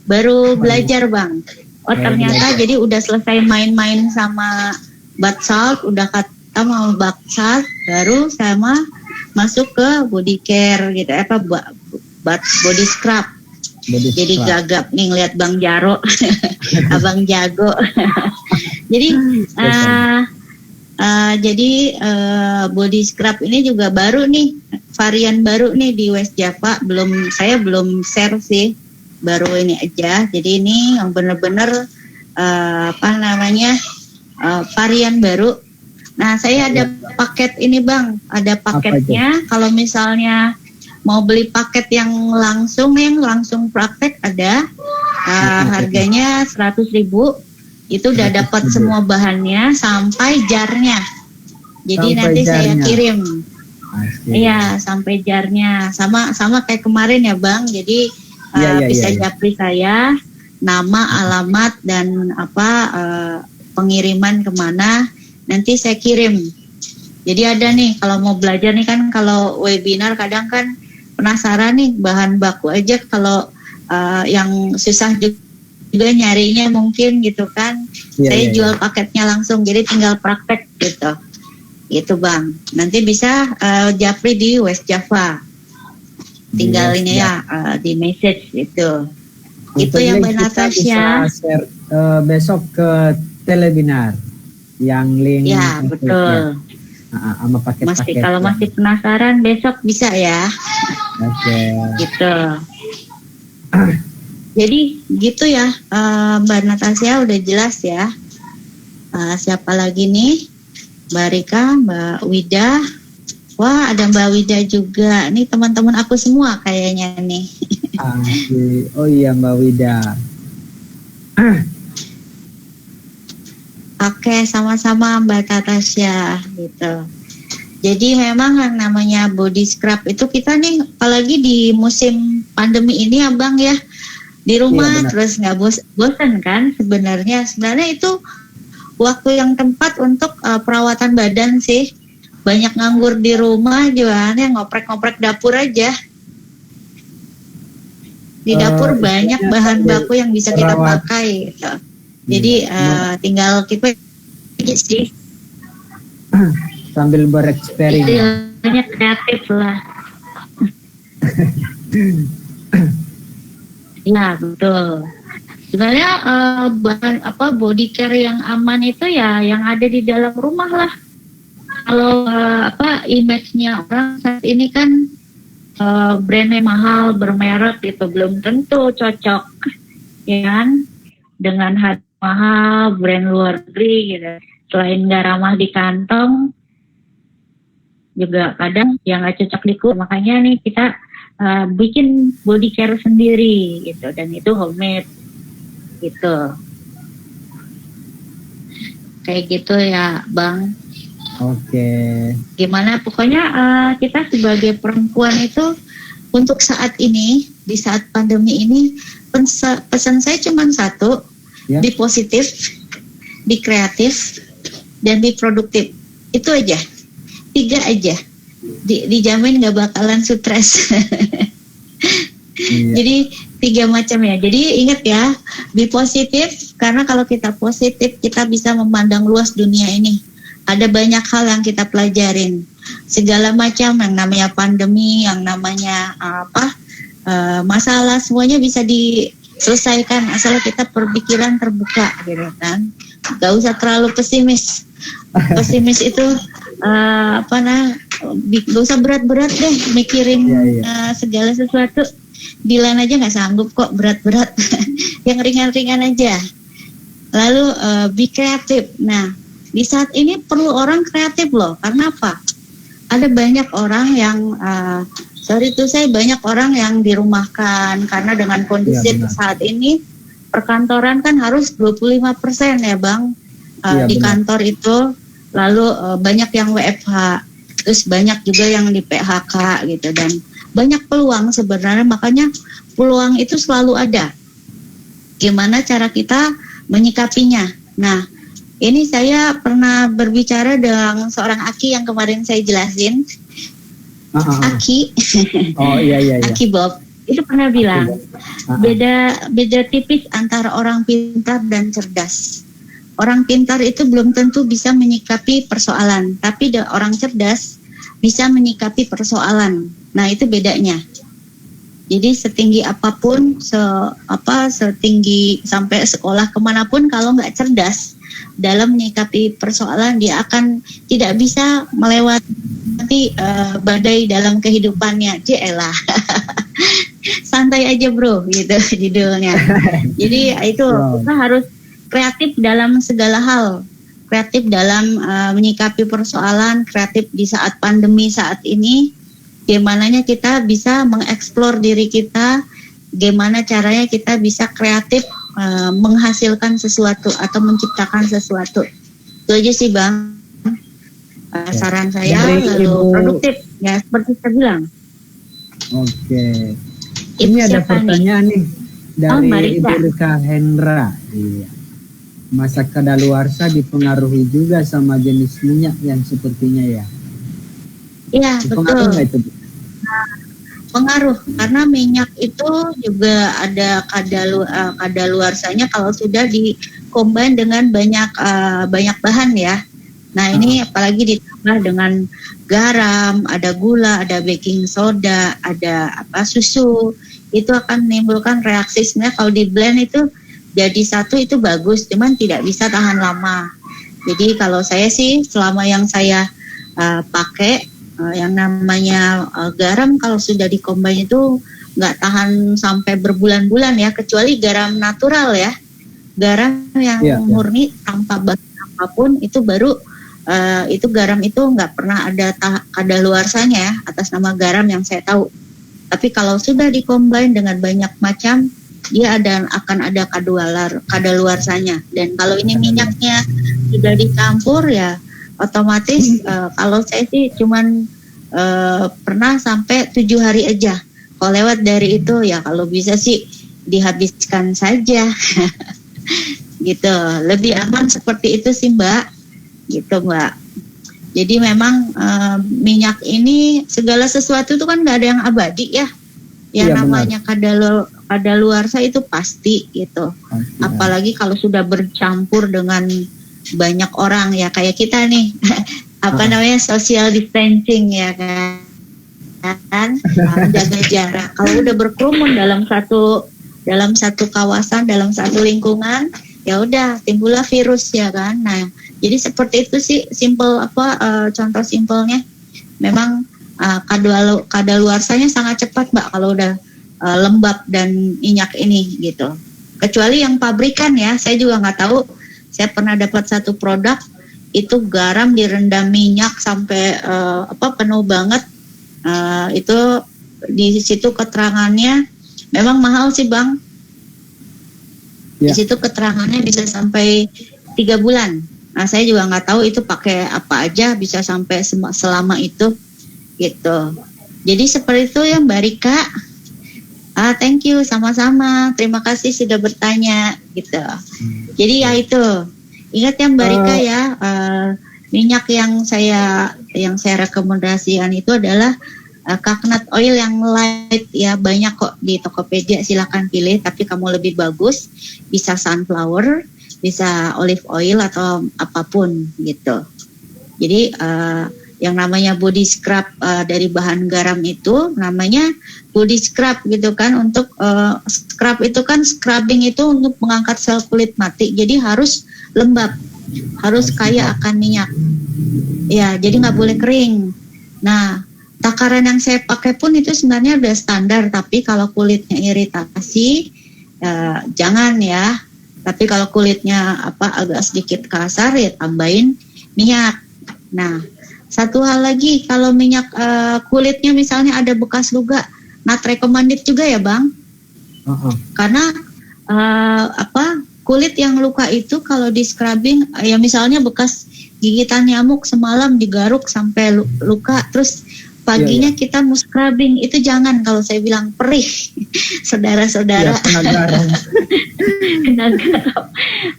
Baru belajar Bang. Oh ternyata jadi udah selesai main-main sama bath salt, udah kata mau bath salt, baru sama masuk ke body care gitu, body scrub. Jadi gagap nih ngeliat Bang Jaro, Abang Jago. Jadi body scrub ini juga baru nih, varian baru nih di West Java. Saya belum share sih, baru ini aja. Jadi ini yang benar-benar varian baru. Nah, saya ada paket ini Bang, ada paketnya. Kalau misalnya mau beli paket yang langsung praktek ada, harganya 100.000. Itu udah dapat semua bahannya sampai jarnya. Jadi nanti saya kirim. Iya, sampai jarnya. Sama kayak kemarin ya Bang. Jadi bisa japri saya, nama, alamat dan pengiriman kemana, nanti saya kirim. Jadi ada nih, kalau mau belajar nih kan, kalau webinar kadang kan penasaran nih bahan baku aja, kalau yang susah juga nyarinya mungkin gitu kan. Saya jual paketnya langsung, jadi tinggal praktek gitu. Gitu Bang. Nanti bisa japri di West Java. Tinggal ini di message itu. Itu yang Mbak Natasha. Share besok ke telebinar yang link. Ya betul. Sama paket-paket. Kalau masih penasaran besok bisa ya. Oke. Gitu. Jadi gitu ya, Mbak Natasha udah jelas ya. Siapa lagi nih? Mbak Rika, Mbak Wida. Wah, ada Mbak Wida juga. Nih teman-teman aku semua kayaknya nih. Oh iya Mbak Wida. Oke, sama-sama Mbak Natasha gitu. Jadi memang yang namanya body scrub itu kita nih, apalagi di musim pandemi ini ya Bang ya, di rumah terus nggak bosan kan sebenarnya itu waktu yang tepat untuk perawatan badan sih. Banyak nganggur di rumah juga, ngoprek-ngoprek dapur aja. Di dapur banyak bahan baku yang bisa kita pakai gitu. Jadi tinggal kita sih sambil bereksperimen. Banyak kreatif lah. Ya, betul. Sebenarnya body care yang aman itu ya yang ada di dalam rumah lah. Kalau image-nya orang saat ini kan brandnya mahal, bermerek gitu, belum tentu cocok, ya kan? Dengan harga mahal, brand luar negeri gitu. Selain nggak ramah di kantong, juga kadang yang nggak cocok di kulit. Makanya nih kita bikin body care sendiri gitu, dan itu homemade gitu. Kayak gitu ya, Bang. Oke. Gimana pokoknya kita sebagai perempuan itu untuk saat ini, di saat pandemi ini, pesan saya cuma satu, Ya. be positif, be kreatif, dan be produktif. Itu aja, 3 aja. Dijamin nggak bakalan stres. Iya. Jadi 3 macam ya. Jadi ingat ya, be positif, karena kalau kita positif kita bisa memandang luas dunia ini. Ada banyak hal yang kita pelajarin, segala macam yang namanya pandemi, yang namanya masalah, semuanya bisa diselesaikan asal kita berpikiran terbuka gitu kan. Gak usah terlalu pesimis. Pesimis itu gak usah berat-berat deh mikirin segala sesuatu. Dilan aja nggak sanggup kok berat-berat. Yang ringan-ringan aja. Lalu be kreatif. Nah, di saat ini perlu orang kreatif loh. Karena apa? Ada banyak orang yang banyak orang yang dirumahkan karena dengan kondisi saat ini perkantoran kan harus 25% ya Bang di kantor itu. Lalu banyak yang WFH, terus banyak juga yang di PHK gitu, dan banyak peluang sebenarnya. Makanya peluang itu selalu ada. Gimana cara kita menyikapinya? Nah, ini saya pernah berbicara dengan seorang Aki yang kemarin saya jelasin. Aki. Oh iya. Aki Bob. Itu pernah bilang beda tipis antara orang pintar dan cerdas. Orang pintar itu belum tentu bisa menyikapi persoalan, tapi orang cerdas bisa menyikapi persoalan. Nah, itu bedanya. Jadi setinggi apapun, setinggi sampai sekolah kemanapun, kalau nggak cerdas dalam menyikapi persoalan, dia akan tidak bisa melewati badai dalam kehidupannya. Jelah. Santai aja bro, gitu judulnya. Jadi itu kita harus kreatif dalam segala hal. Kreatif dalam menyikapi persoalan, kreatif di saat pandemi saat ini. Gimana kita bisa mengeksplor diri kita, gimana caranya kita bisa kreatif menghasilkan sesuatu atau menciptakan sesuatu. Itu aja sih Bang, saran saya. Lalu produktif ya seperti saya bilang. Oke. Ini ada pertanyaan nih dari Ibu Rika Hendra. Iya. Masa kadaluarsa dipengaruhi juga sama jenis minyak yang sepertinya ya? Iya betul. Pengaruh karena minyak itu juga ada kadaluarsanya kalau sudah dikombin dengan banyak bahan ya. Nah ini apalagi ditambah dengan garam, ada gula, ada baking soda, ada susu, itu akan menimbulkan reaksi. Sebenarnya kalau di blend itu jadi satu itu bagus, cuman tidak bisa tahan lama. Jadi kalau saya sih selama yang saya pakai yang namanya garam, kalau sudah dikombin itu nggak tahan sampai berbulan-bulan ya, kecuali garam natural ya, garam yang murni tanpa bahan apapun, itu baru itu garam itu nggak pernah ada kadaluarsanya ya, atas nama garam yang saya tahu. Tapi kalau sudah dikombin dengan banyak macam, dia akan ada kadaluarsanya. Dan kalau ini minyaknya sudah dicampur ya otomatis kalau saya sih cuman pernah sampai 7 hari aja. Kalau lewat dari itu ya kalau bisa sih dihabiskan saja. Gitu, lebih aman seperti itu sih Mbak. Gitu Mbak. Jadi memang minyak ini segala sesuatu itu kan nggak ada yang abadi ya. Yang namanya kadaluarsa itu pasti gitu. Apalagi kalau sudah bercampur dengan banyak orang ya, kayak kita nih namanya social distancing ya kan, menjaga jarak. Kalau udah berkerumun dalam satu dalam satu kawasan, dalam satu lingkungan, ya udah timbullah virus ya kan. Nah, jadi seperti itu sih contoh simpelnya. Memang kadaluarsanya sangat cepat Mbak kalau udah lembab dan minyak ini gitu. Kecuali yang pabrikan ya, saya juga nggak tahu. Saya pernah dapat satu produk itu garam direndam minyak sampai penuh banget. Itu di situ keterangannya memang mahal sih Bang. Di situ keterangannya bisa sampai 3 bulan. Nah saya juga nggak tahu itu pakai apa aja bisa sampai selama itu gitu. Jadi seperti itu ya Mbak Rika. Thank you, sama-sama. Terima kasih sudah bertanya gitu. Jadi ya itu. Ingat ya Mbak Rika ya, minyak yang saya rekomendasikan itu adalah coconut oil yang light ya, banyak kok di Tokopedia, silakan pilih. Tapi kamu lebih bagus bisa sunflower, bisa olive oil atau apapun gitu. Jadi yang namanya body scrub dari bahan garam itu namanya body scrub gitu kan. Untuk scrub itu kan, scrubbing itu untuk mengangkat sel kulit mati. Jadi harus lembab, harus kaya akan minyak. Ya, jadi nggak boleh kering. Nah, takaran yang saya pakai pun itu sebenarnya udah standar. Tapi kalau kulitnya iritasi, jangan ya. Tapi kalau kulitnya agak sedikit kasar ya tambahin minyak. Nah, satu hal lagi, kalau minyak kulitnya misalnya ada bekas luka, not recommended juga ya Bang. Karena kulit yang luka itu kalau di scrubbing ya misalnya bekas gigitan nyamuk semalam digaruk sampai luka, terus paginya kita mau scrubbing, itu jangan. Kalau saya bilang perih saudara-saudara.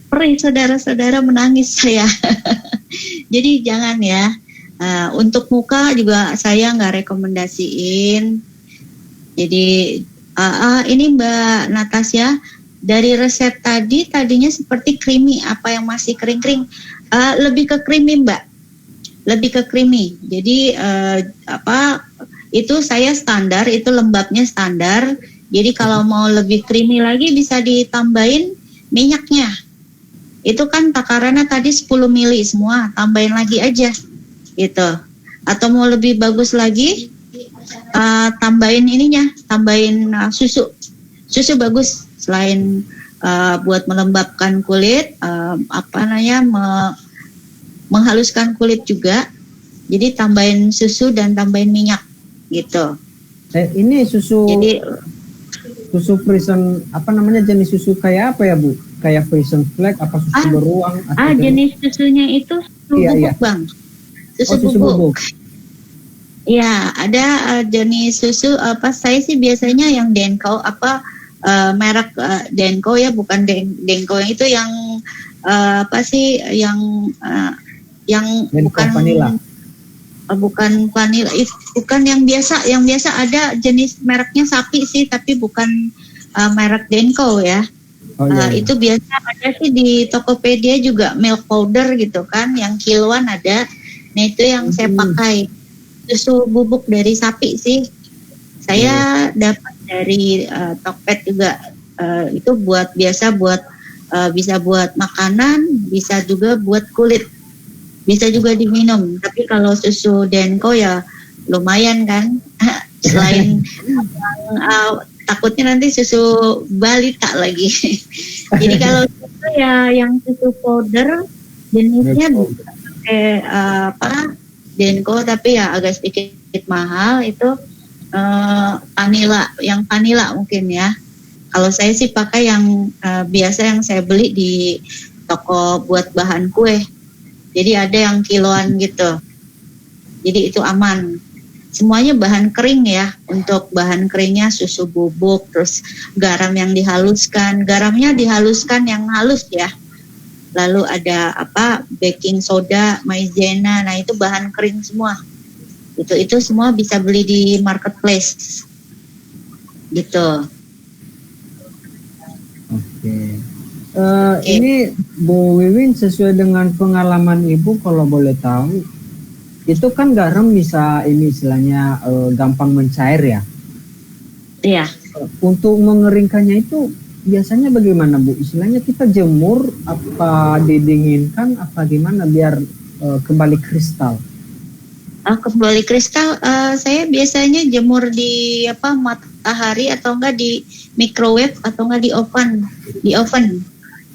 Perih saudara-saudara, menangis saya. Jadi jangan ya. Untuk muka juga saya nggak rekomendasiin. Jadi ini Mbak Natasha, dari resep tadinya seperti creamy, apa yang masih kering-kering, lebih ke creamy Mbak, lebih ke creamy. Jadi itu saya standar, itu lembabnya standar. Jadi kalau mau lebih creamy lagi bisa ditambahin minyaknya. Itu kan takarannya tadi 10 mili semua, tambahin lagi aja gitu. Atau mau lebih bagus lagi, tambahin susu bagus. Selain buat melembabkan kulit, menghaluskan kulit juga. Jadi tambahin susu dan tambahin minyak gitu. Ini susu. Jadi susu frisian jenis susu kayak apa ya Bu? Kayak frisian flag apa susu beruang? Jenis susunya itu susu bubuk Bang. Susu bubuk. Ya, ada jenis susu saya sih biasanya yang Denko merek Denko ya, bukan Denko yang itu yang yang bukan vanilla. Bukan vanilla, bukan yang biasa ada jenis mereknya sapi sih, tapi bukan merek Denko ya. Itu biasa ada sih di Tokopedia juga, milk powder gitu kan, yang kiloan ada. Nah itu yang saya pakai, susu bubuk dari sapi sih. Saya dapat dari Tokped juga, itu bisa buat makanan, bisa juga buat kulit. Bisa juga diminum, tapi kalau susu Denko ya lumayan kan. Selain takutnya nanti susu balita lagi. Jadi kalau susu ya yang susu powder jenisnya bukan pakai Denko, tapi ya agak sedikit mahal, itu vanilla, yang vanilla mungkin ya. Kalau saya sih pakai yang biasa yang saya beli di toko buat bahan kue. Jadi ada yang kiloan gitu. Jadi itu aman. Semuanya bahan kering ya. Untuk bahan keringnya susu bubuk, terus garam yang dihaluskan. Garamnya dihaluskan yang halus ya. Lalu ada baking soda, maizena. Nah itu bahan kering semua. Itu semua bisa beli di marketplace. Gitu. Oke. Ini Bu Wiwin, sesuai dengan pengalaman Ibu, kalau boleh tahu, itu kan garam bisa ini istilahnya gampang mencair ya? Iya. Untuk mengeringkannya itu biasanya bagaimana Bu? Istilahnya kita jemur apa didinginkan apa gimana biar kembali kristal? Kembali kristal, saya biasanya jemur di matahari atau enggak di microwave atau enggak di oven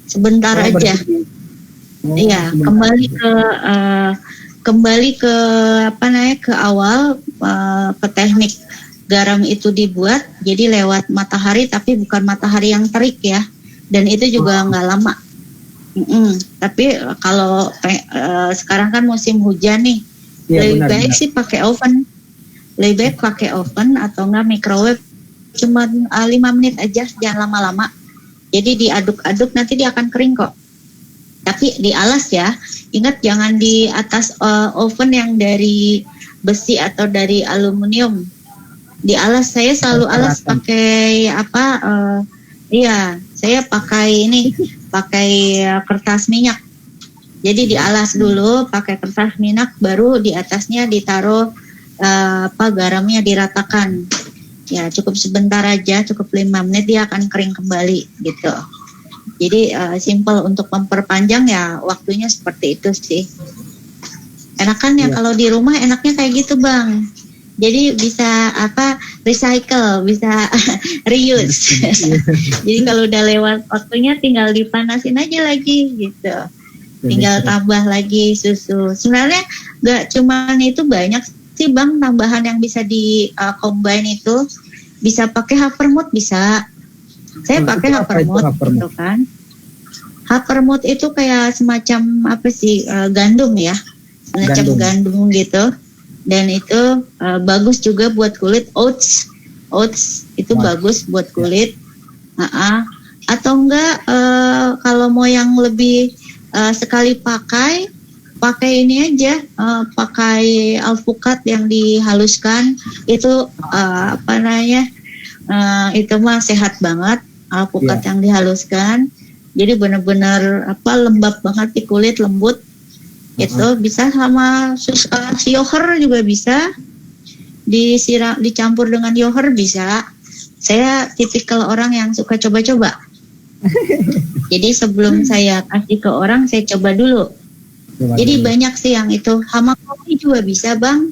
sebentar aja. Iya, kembali ke ke awal, ke teknik garam itu dibuat. Jadi lewat matahari, tapi bukan matahari yang terik ya. Dan itu juga nggak lama. Tapi kalau sekarang kan musim hujan nih. Ya, lebih baik sih pakai oven. Lebih baik pakai oven atau enggak microwave, cuma 5 menit aja, jangan lama-lama. Jadi diaduk-aduk, nanti dia akan kering kok. Tapi dialas ya. Ingat jangan di atas oven yang dari besi atau dari aluminium. Dialas, saya selalu alas pakai saya pakai kertas minyak. Jadi dialas dulu pakai kertas minyak, baru di atasnya ditaruh garamnya diratakan. Ya cukup sebentar aja, cukup 5 menit dia akan kering kembali gitu. Jadi simple untuk memperpanjang ya waktunya seperti itu sih. Enakan ya kalau di rumah enaknya kayak gitu Bang. Jadi bisa recycle, bisa reuse. Jadi kalau udah lewat waktunya tinggal dipanasin aja lagi gitu. Tinggal tambah lagi susu. Sebenarnya nggak cuman itu, banyak sih Bang tambahan yang bisa di combine itu. Bisa pakai havermut, bisa. Saya pakai havermut gitu kan. Havermut itu kayak semacam gandum ya. Semacam gandum gitu. Dan itu bagus juga buat kulit. Oats itu bagus buat kulit. Atau enggak kalau mau yang lebih sekali pakai ini aja, pakai alpukat yang dihaluskan itu itu mah sehat banget, alpukat yang dihaluskan. Jadi benar-benar lembab banget di kulit, lembut. Itu bisa sama yoghurt juga bisa. Dicampur dengan yoghurt bisa. Saya tipikal orang yang suka coba-coba. Jadi sebelum saya kasih ke orang, saya coba dulu. Jadi banyak sih yang itu. Sama kopi juga bisa Bang.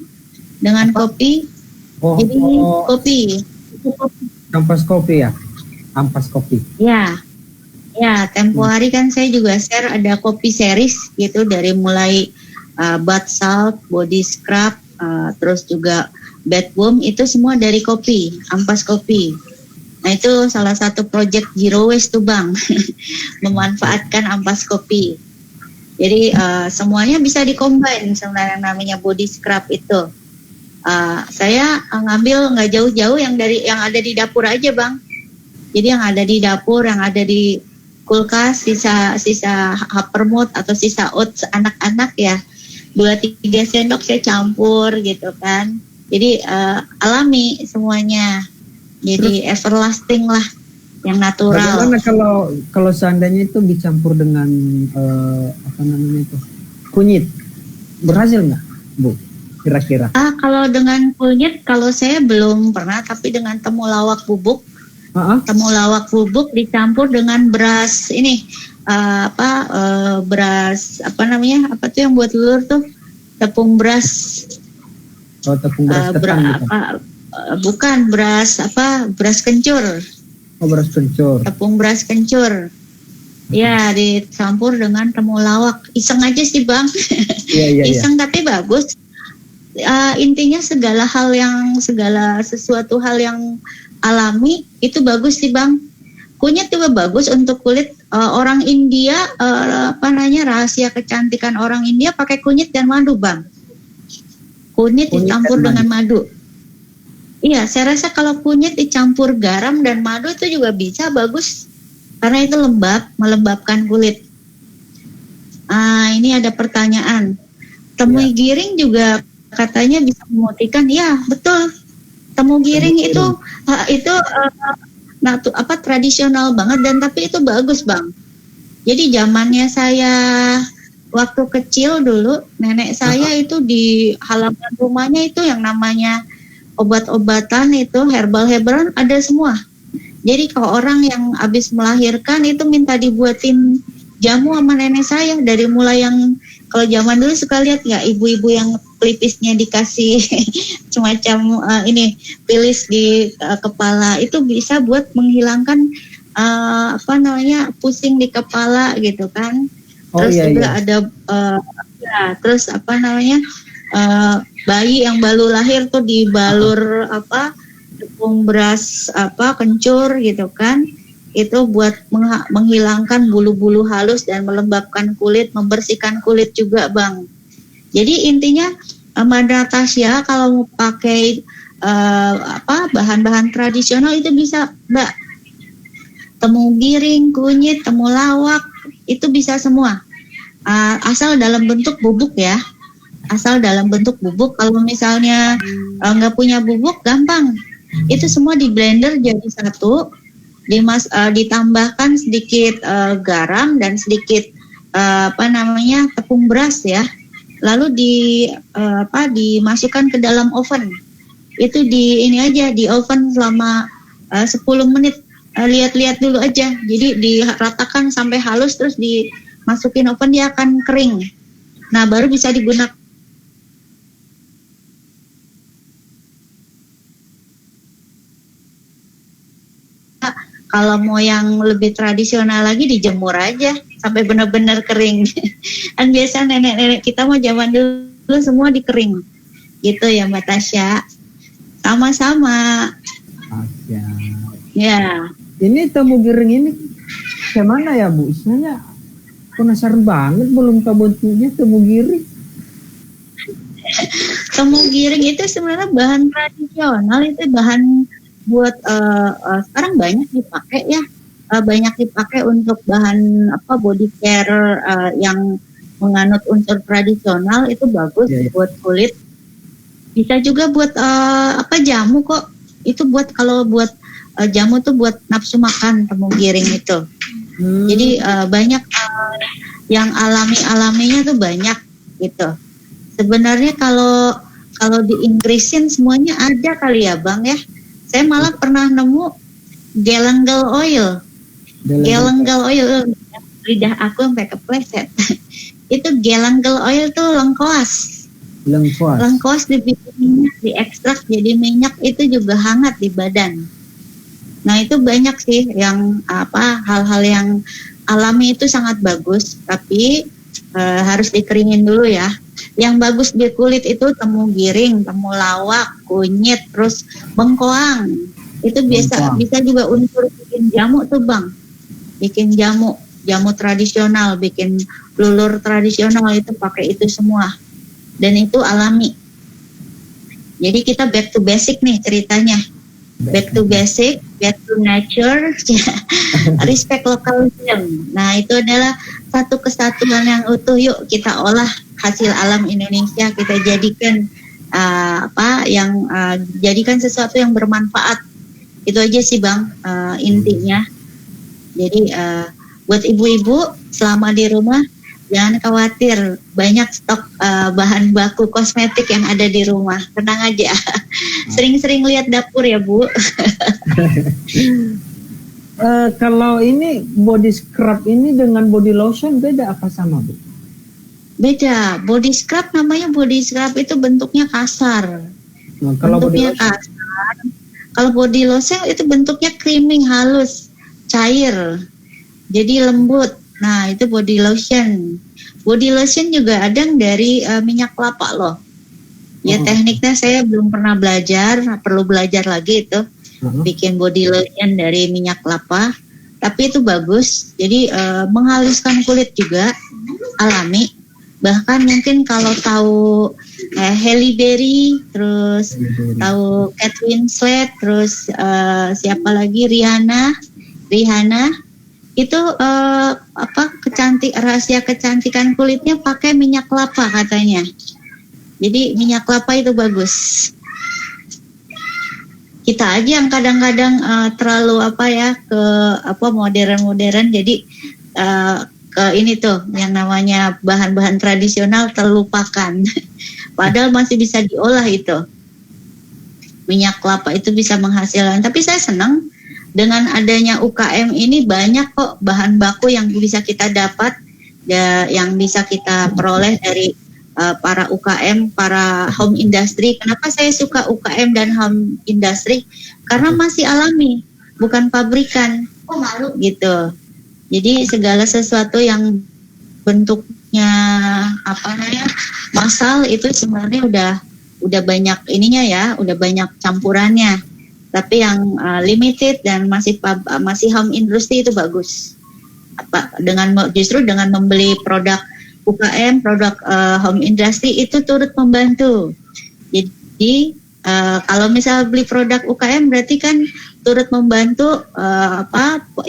Dengan kopi. Jadi kopi. Ampas kopi ya? Ampas kopi. Ya, tempo hari kan saya juga share ada kopi series gitu. Dari mulai bath salt, body scrub, terus juga bath bomb. Itu semua dari kopi. Ampas kopi. Nah itu salah satu project zero waste tuh Bang. Memanfaatkan ampas kopi. Jadi semuanya bisa dikombin sebenarnya yang namanya body scrub itu. Saya ngambil nggak jauh-jauh yang ada di dapur aja Bang. Jadi yang ada di dapur, yang ada di kulkas, sisa havermut atau sisa oats anak-anak ya. 2-3 sendok saya campur gitu kan. Jadi alami semuanya. Jadi everlasting lah, yang natural. Bagaimana kalau seandainya itu dicampur dengan kunyit, berhasil nggak, Bu? Kira-kira? Kalau dengan kunyit, kalau saya belum pernah, tapi dengan temulawak bubuk, temulawak bubuk dicampur dengan beras ini, beras apa tuh yang buat telur tuh, tepung beras. Tepung beras ketan bukan beras kencur. Beras kencur. Tepung beras kencur. Ya, dicampur dengan temulawak. Iseng aja sih Bang. Iseng tapi bagus. Intinya sesuatu hal yang alami itu bagus sih Bang. Kunyit juga bagus untuk kulit. Orang India rahasia kecantikan orang India pakai kunyit dan madu Bang. Kunyit dicampur dengan madu. Iya, saya rasa kalau kunyit dicampur garam dan madu itu juga bisa bagus. Karena itu melembabkan kulit. Ini ada pertanyaan. Temui giring juga katanya bisa memutihkan. Ya, betul. Temu giring itu tradisional banget dan tapi itu bagus Bang. Jadi zamannya saya waktu kecil dulu, nenek saya itu di halaman rumahnya itu yang namanya obat-obatan itu herbal ada semua. Jadi kalau orang yang habis melahirkan itu minta dibuatin jamu sama nenek saya, dari mulai yang kalau zaman dulu suka lihat nggak ibu-ibu yang pelipisnya dikasih semacam ini pilis di kepala, itu bisa buat menghilangkan pusing di kepala gitu kan. Terus juga ada terus bayi yang baru lahir tuh dibalur tepung beras kencur gitu kan, itu buat menghilangkan bulu-bulu halus dan melembabkan kulit, membersihkan kulit juga Bang. Jadi intinya Mbak Natasha kalau mau pakai bahan-bahan tradisional itu bisa Mbak, temu giring, kunyit, temulawak, itu bisa semua, asal dalam bentuk bubuk ya, asal dalam bentuk bubuk. Kalau misalnya nggak punya bubuk, gampang, itu semua di blender jadi satu, ditambahkan sedikit garam dan sedikit tepung beras ya, lalu dimasukkan ke dalam oven. Itu di oven selama 10 menit, lihat-lihat dulu aja, jadi diratakan sampai halus, terus dimasukin oven, dia akan kering. Nah baru bisa digunakan. Kalau mau yang lebih tradisional lagi, dijemur aja sampai benar-benar kering. Kan biasa nenek-nenek kita mau zaman dulu semua dikering. Gitu ya Mbak Tasya. Sama-sama. Ya. Ini temu giring ini gimana ya Bu? Sebenarnya penasaran banget, belum tahu bentuknya temu giring. Temu giring itu sebenarnya bahan tradisional, itu bahan buat sekarang banyak dipakai ya, banyak dipakai untuk bahan body care yang menganut unsur tradisional, itu bagus buat kulit. Bisa juga buat jamu kok, itu buat kalau buat jamu tuh buat nafsu makan temu giring itu. Jadi banyak yang alaminya tuh banyak gitu. Sebenarnya kalau di Inggrisin semuanya ada kali ya Bang ya. Saya malah pernah nemu galangal oil. Galangal oil, lidah aku sampai kepleset. Itu galangal oil tuh lengkoas. Lengkoas dibikin minyak, diekstrak jadi minyak, itu juga hangat di badan. Nah itu banyak sih yang hal-hal yang alami itu sangat bagus, tapi harus dikeringin dulu ya. Yang bagus di kulit itu temu giring, temulawak, kunyit, terus bengkoang. Itu bisa juga unsur bikin jamu tuh Bang. Bikin jamu tradisional, bikin lulur tradisional, itu pakai itu semua. Dan itu alami. Jadi kita back to basic nih ceritanya. Back to basic, back to nature, respect localism. Nah itu adalah satu kesatuan yang utuh. Yuk kita olah hasil alam Indonesia, kita jadikan jadikan sesuatu yang bermanfaat. Itu aja sih Bang intinya. Jadi buat ibu-ibu selama di rumah jangan khawatir, banyak stok bahan baku kosmetik yang ada di rumah, tenang aja. Sering-sering lihat dapur ya Bu. Kalau ini body scrub ini dengan body lotion beda apa sama Bu? Beda. Body scrub namanya body scrub itu bentuknya kasar. Nah, kalau bentuknya kasar. Kalau body lotion itu bentuknya creaming, halus, cair, jadi lembut. Nah itu body lotion. Body lotion juga ada yang dari minyak kelapa loh. Ya tekniknya saya belum pernah belajar, perlu belajar lagi itu. Bikin body lotion dari minyak kelapa. Tapi itu bagus. Jadi menghaluskan kulit juga, alami. Bahkan mungkin kalau tahu Halle Berry, terus tahu Kate Winslet, terus siapa lagi, Rihanna, itu rahasia kecantikan kulitnya pakai minyak kelapa katanya. Jadi minyak kelapa itu bagus. Kita aja yang kadang-kadang terlalu modern, jadi ke ini tuh yang namanya bahan-bahan tradisional terlupakan. Padahal masih bisa diolah itu. Minyak kelapa itu bisa menghasilkan. Tapi saya senang dengan adanya UKM ini banyak kok bahan baku yang bisa kita dapat, yang bisa kita peroleh dari para UKM, para home industry. Kenapa saya suka UKM dan home industry? Karena masih alami, bukan pabrikan, gitu. Jadi segala sesuatu yang bentuknya massal itu sebenarnya udah banyak ininya ya, udah banyak campurannya. Tapi yang limited dan masih home industry itu bagus. Justru dengan membeli produk UKM, produk home industry itu turut membantu. Jadi kalau misalnya beli produk UKM berarti kan turut membantu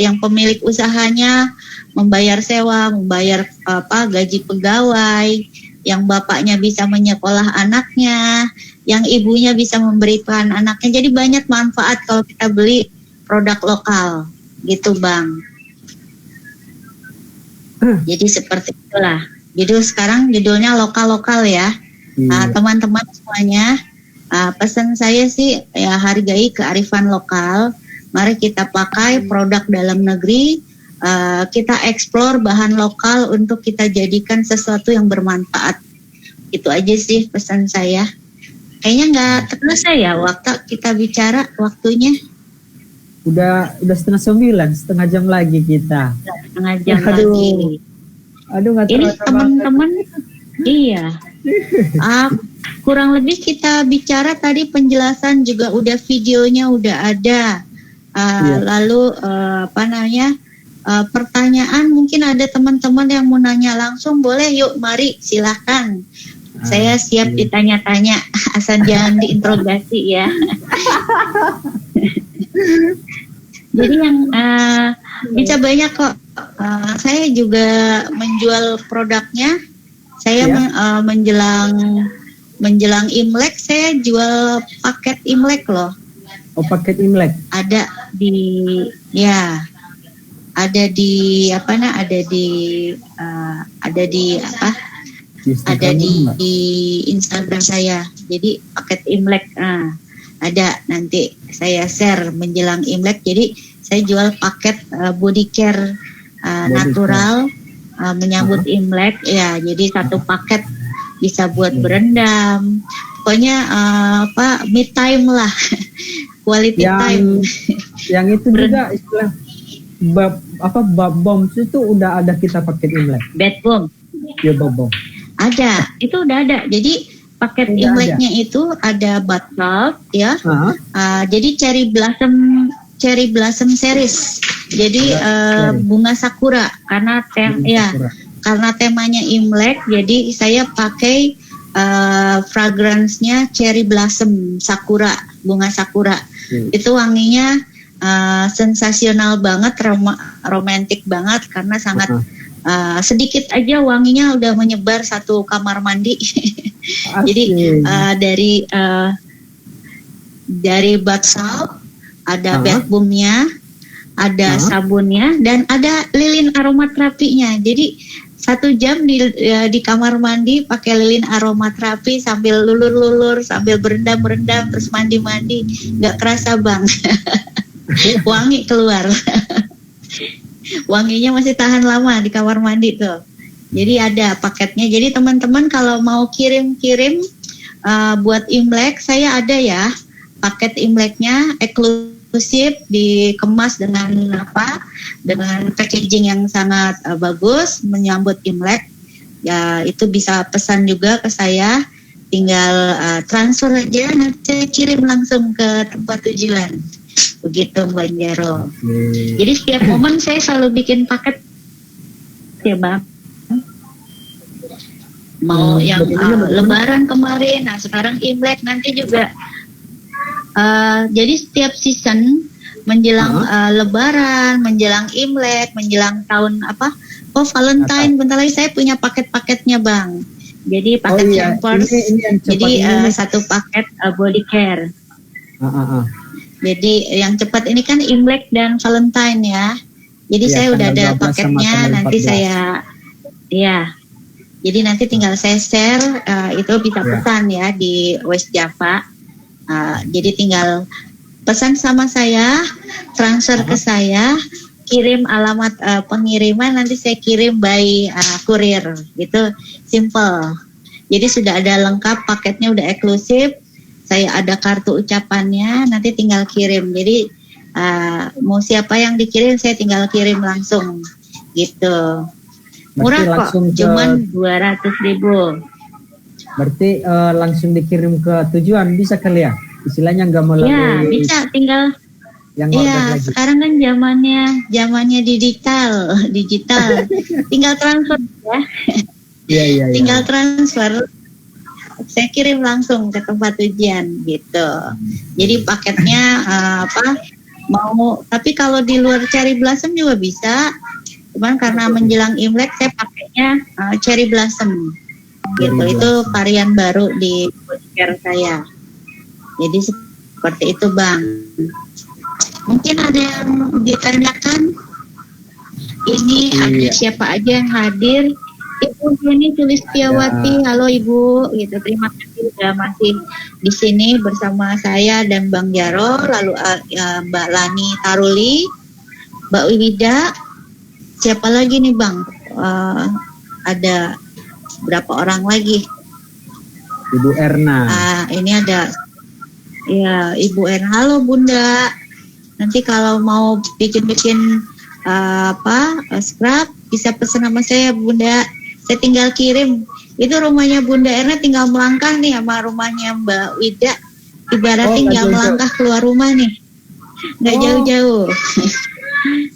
yang pemilik usahanya membayar sewa, membayar gaji pegawai, yang bapaknya bisa menyekolah anaknya, yang ibunya bisa memberikan anaknya. Jadi banyak manfaat kalau kita beli produk lokal, gitu Bang. Jadi seperti itulah. Jadi sekarang judulnya lokal-lokal ya. Teman-teman semuanya, pesan saya sih ya hargai kearifan lokal. Mari kita pakai produk dalam negeri. Kita eksplor bahan lokal untuk kita jadikan sesuatu yang bermanfaat. Itu aja sih pesan saya. Kayaknya nggak terasa ya waktu kita bicara waktunya. Udah 8:30, setengah jam lagi kita. Setengah jam lagi. Aduh, nggak ini terasa teman-teman. Iya. Kurang lebih kita bicara tadi penjelasan juga udah videonya udah ada. Lalu pertanyaan mungkin ada teman-teman yang mau nanya langsung, boleh yuk mari silahkan. Saya siap ditanya-tanya, asal jangan diinterogasi ya. Jadi yang bisa banyak kok. Saya juga menjual produknya. Saya menjelang Imlek saya jual paket Imlek loh. Oh, paket Imlek. Ada di Instagram saya. Jadi paket Imlek ada, nanti saya share menjelang Imlek. Jadi saya jual paket body care natural menyambut Imlek ya. Jadi satu paket bisa buat berendam. Pokoknya me time lah. Quality time. Yang itu juga istilah bab bom itu udah ada kita paket Imlek. Bed bomb. Ya, bom. Ada, itu udah ada. Jadi paket udah Imleknya itu ada bath ya. Jadi cherry blossom series. Jadi bunga sakura karena karena temanya Imlek, jadi saya pakai fragrance-nya cherry blossom sakura, bunga sakura. Itu wanginya sensasional banget, romantis banget karena sangat sedikit aja wanginya udah menyebar satu kamar mandi. Jadi dari bath salt, ada bath bombnya, ada sabunnya, dan ada lilin aromaterapinya. Jadi 1 jam di kamar mandi pakai lilin aromaterapi sambil lulur-lulur, sambil berendam-berendam, terus mandi-mandi, nggak kerasa Bang. Wangi keluar. Wanginya masih tahan lama di kamar mandi tuh. Jadi ada paketnya. Jadi teman-teman kalau mau kirim-kirim buat Imlek, saya ada ya paket Imleknya eksklusif, dikemas dengan dengan packaging yang sangat bagus menyambut Imlek. Ya itu bisa pesan juga ke saya, tinggal transfer aja, nanti saya kirim langsung ke tempat tujuan. Begitu Mbak Jero. Jadi setiap momen saya selalu bikin paket ya Bang. Mau yang Lebaran kemarin, nah sekarang Imlek, nanti juga. Jadi setiap season menjelang Lebaran, menjelang Imlek, menjelang tahun Valentine, bentar lagi saya punya paket-paketnya Bang. Jadi paket hampers, jadi satu paket body care. Jadi yang cepat ini kan Imlek dan Valentine ya. Jadi saya udah ada paketnya, nanti saya jadi nanti tinggal saya share, itu bisa pesan ya di West Java. Jadi tinggal pesan sama saya, transfer ke saya, kirim alamat pengiriman, nanti saya kirim by kurir, gitu, simple. Jadi sudah ada lengkap, paketnya udah eksklusif, saya ada kartu ucapannya, nanti tinggal kirim. Jadi mau siapa yang dikirim, saya tinggal kirim langsung, gitu. Murah kok, cuman 200.000. Berarti langsung dikirim ke tujuan bisa kali ya? Istilahnya nggak melalui. Ya bisa, tinggal. Iya, sekarang kan zamannya digital, tinggal transfer ya. Iya. Tinggal transfer, saya kirim langsung ke tempat tujuan gitu. Jadi paketnya mau, tapi kalau di luar Cherry Blossom juga bisa. Cuman karena menjelang Imlek saya pakainya Cherry Blossom. Gitu, itu varian baru di bodycare saya. Jadi seperti itu Bang. Mungkin ada yang ditanyakan. Ini ada siapa aja yang hadir? Ibu Jenny Sulistiawati, halo Ibu. Gitu, terima kasih sudah masih di sini bersama saya dan Bang Jaro. Lalu Mbak Lani Taruli, Mbak Wida. Siapa lagi nih Bang? Ada berapa orang lagi? Ibu Erna. Ini ada ya Ibu Erna. Halo Bunda. Nanti kalau mau bikin scrap bisa pesan sama saya Bunda. Saya tinggal kirim. Itu rumahnya Bunda Erna tinggal melangkah nih sama rumahnya Mbak Wida. Ibarat tinggal melangkah keluar rumah nih. Nggak jauh-jauh.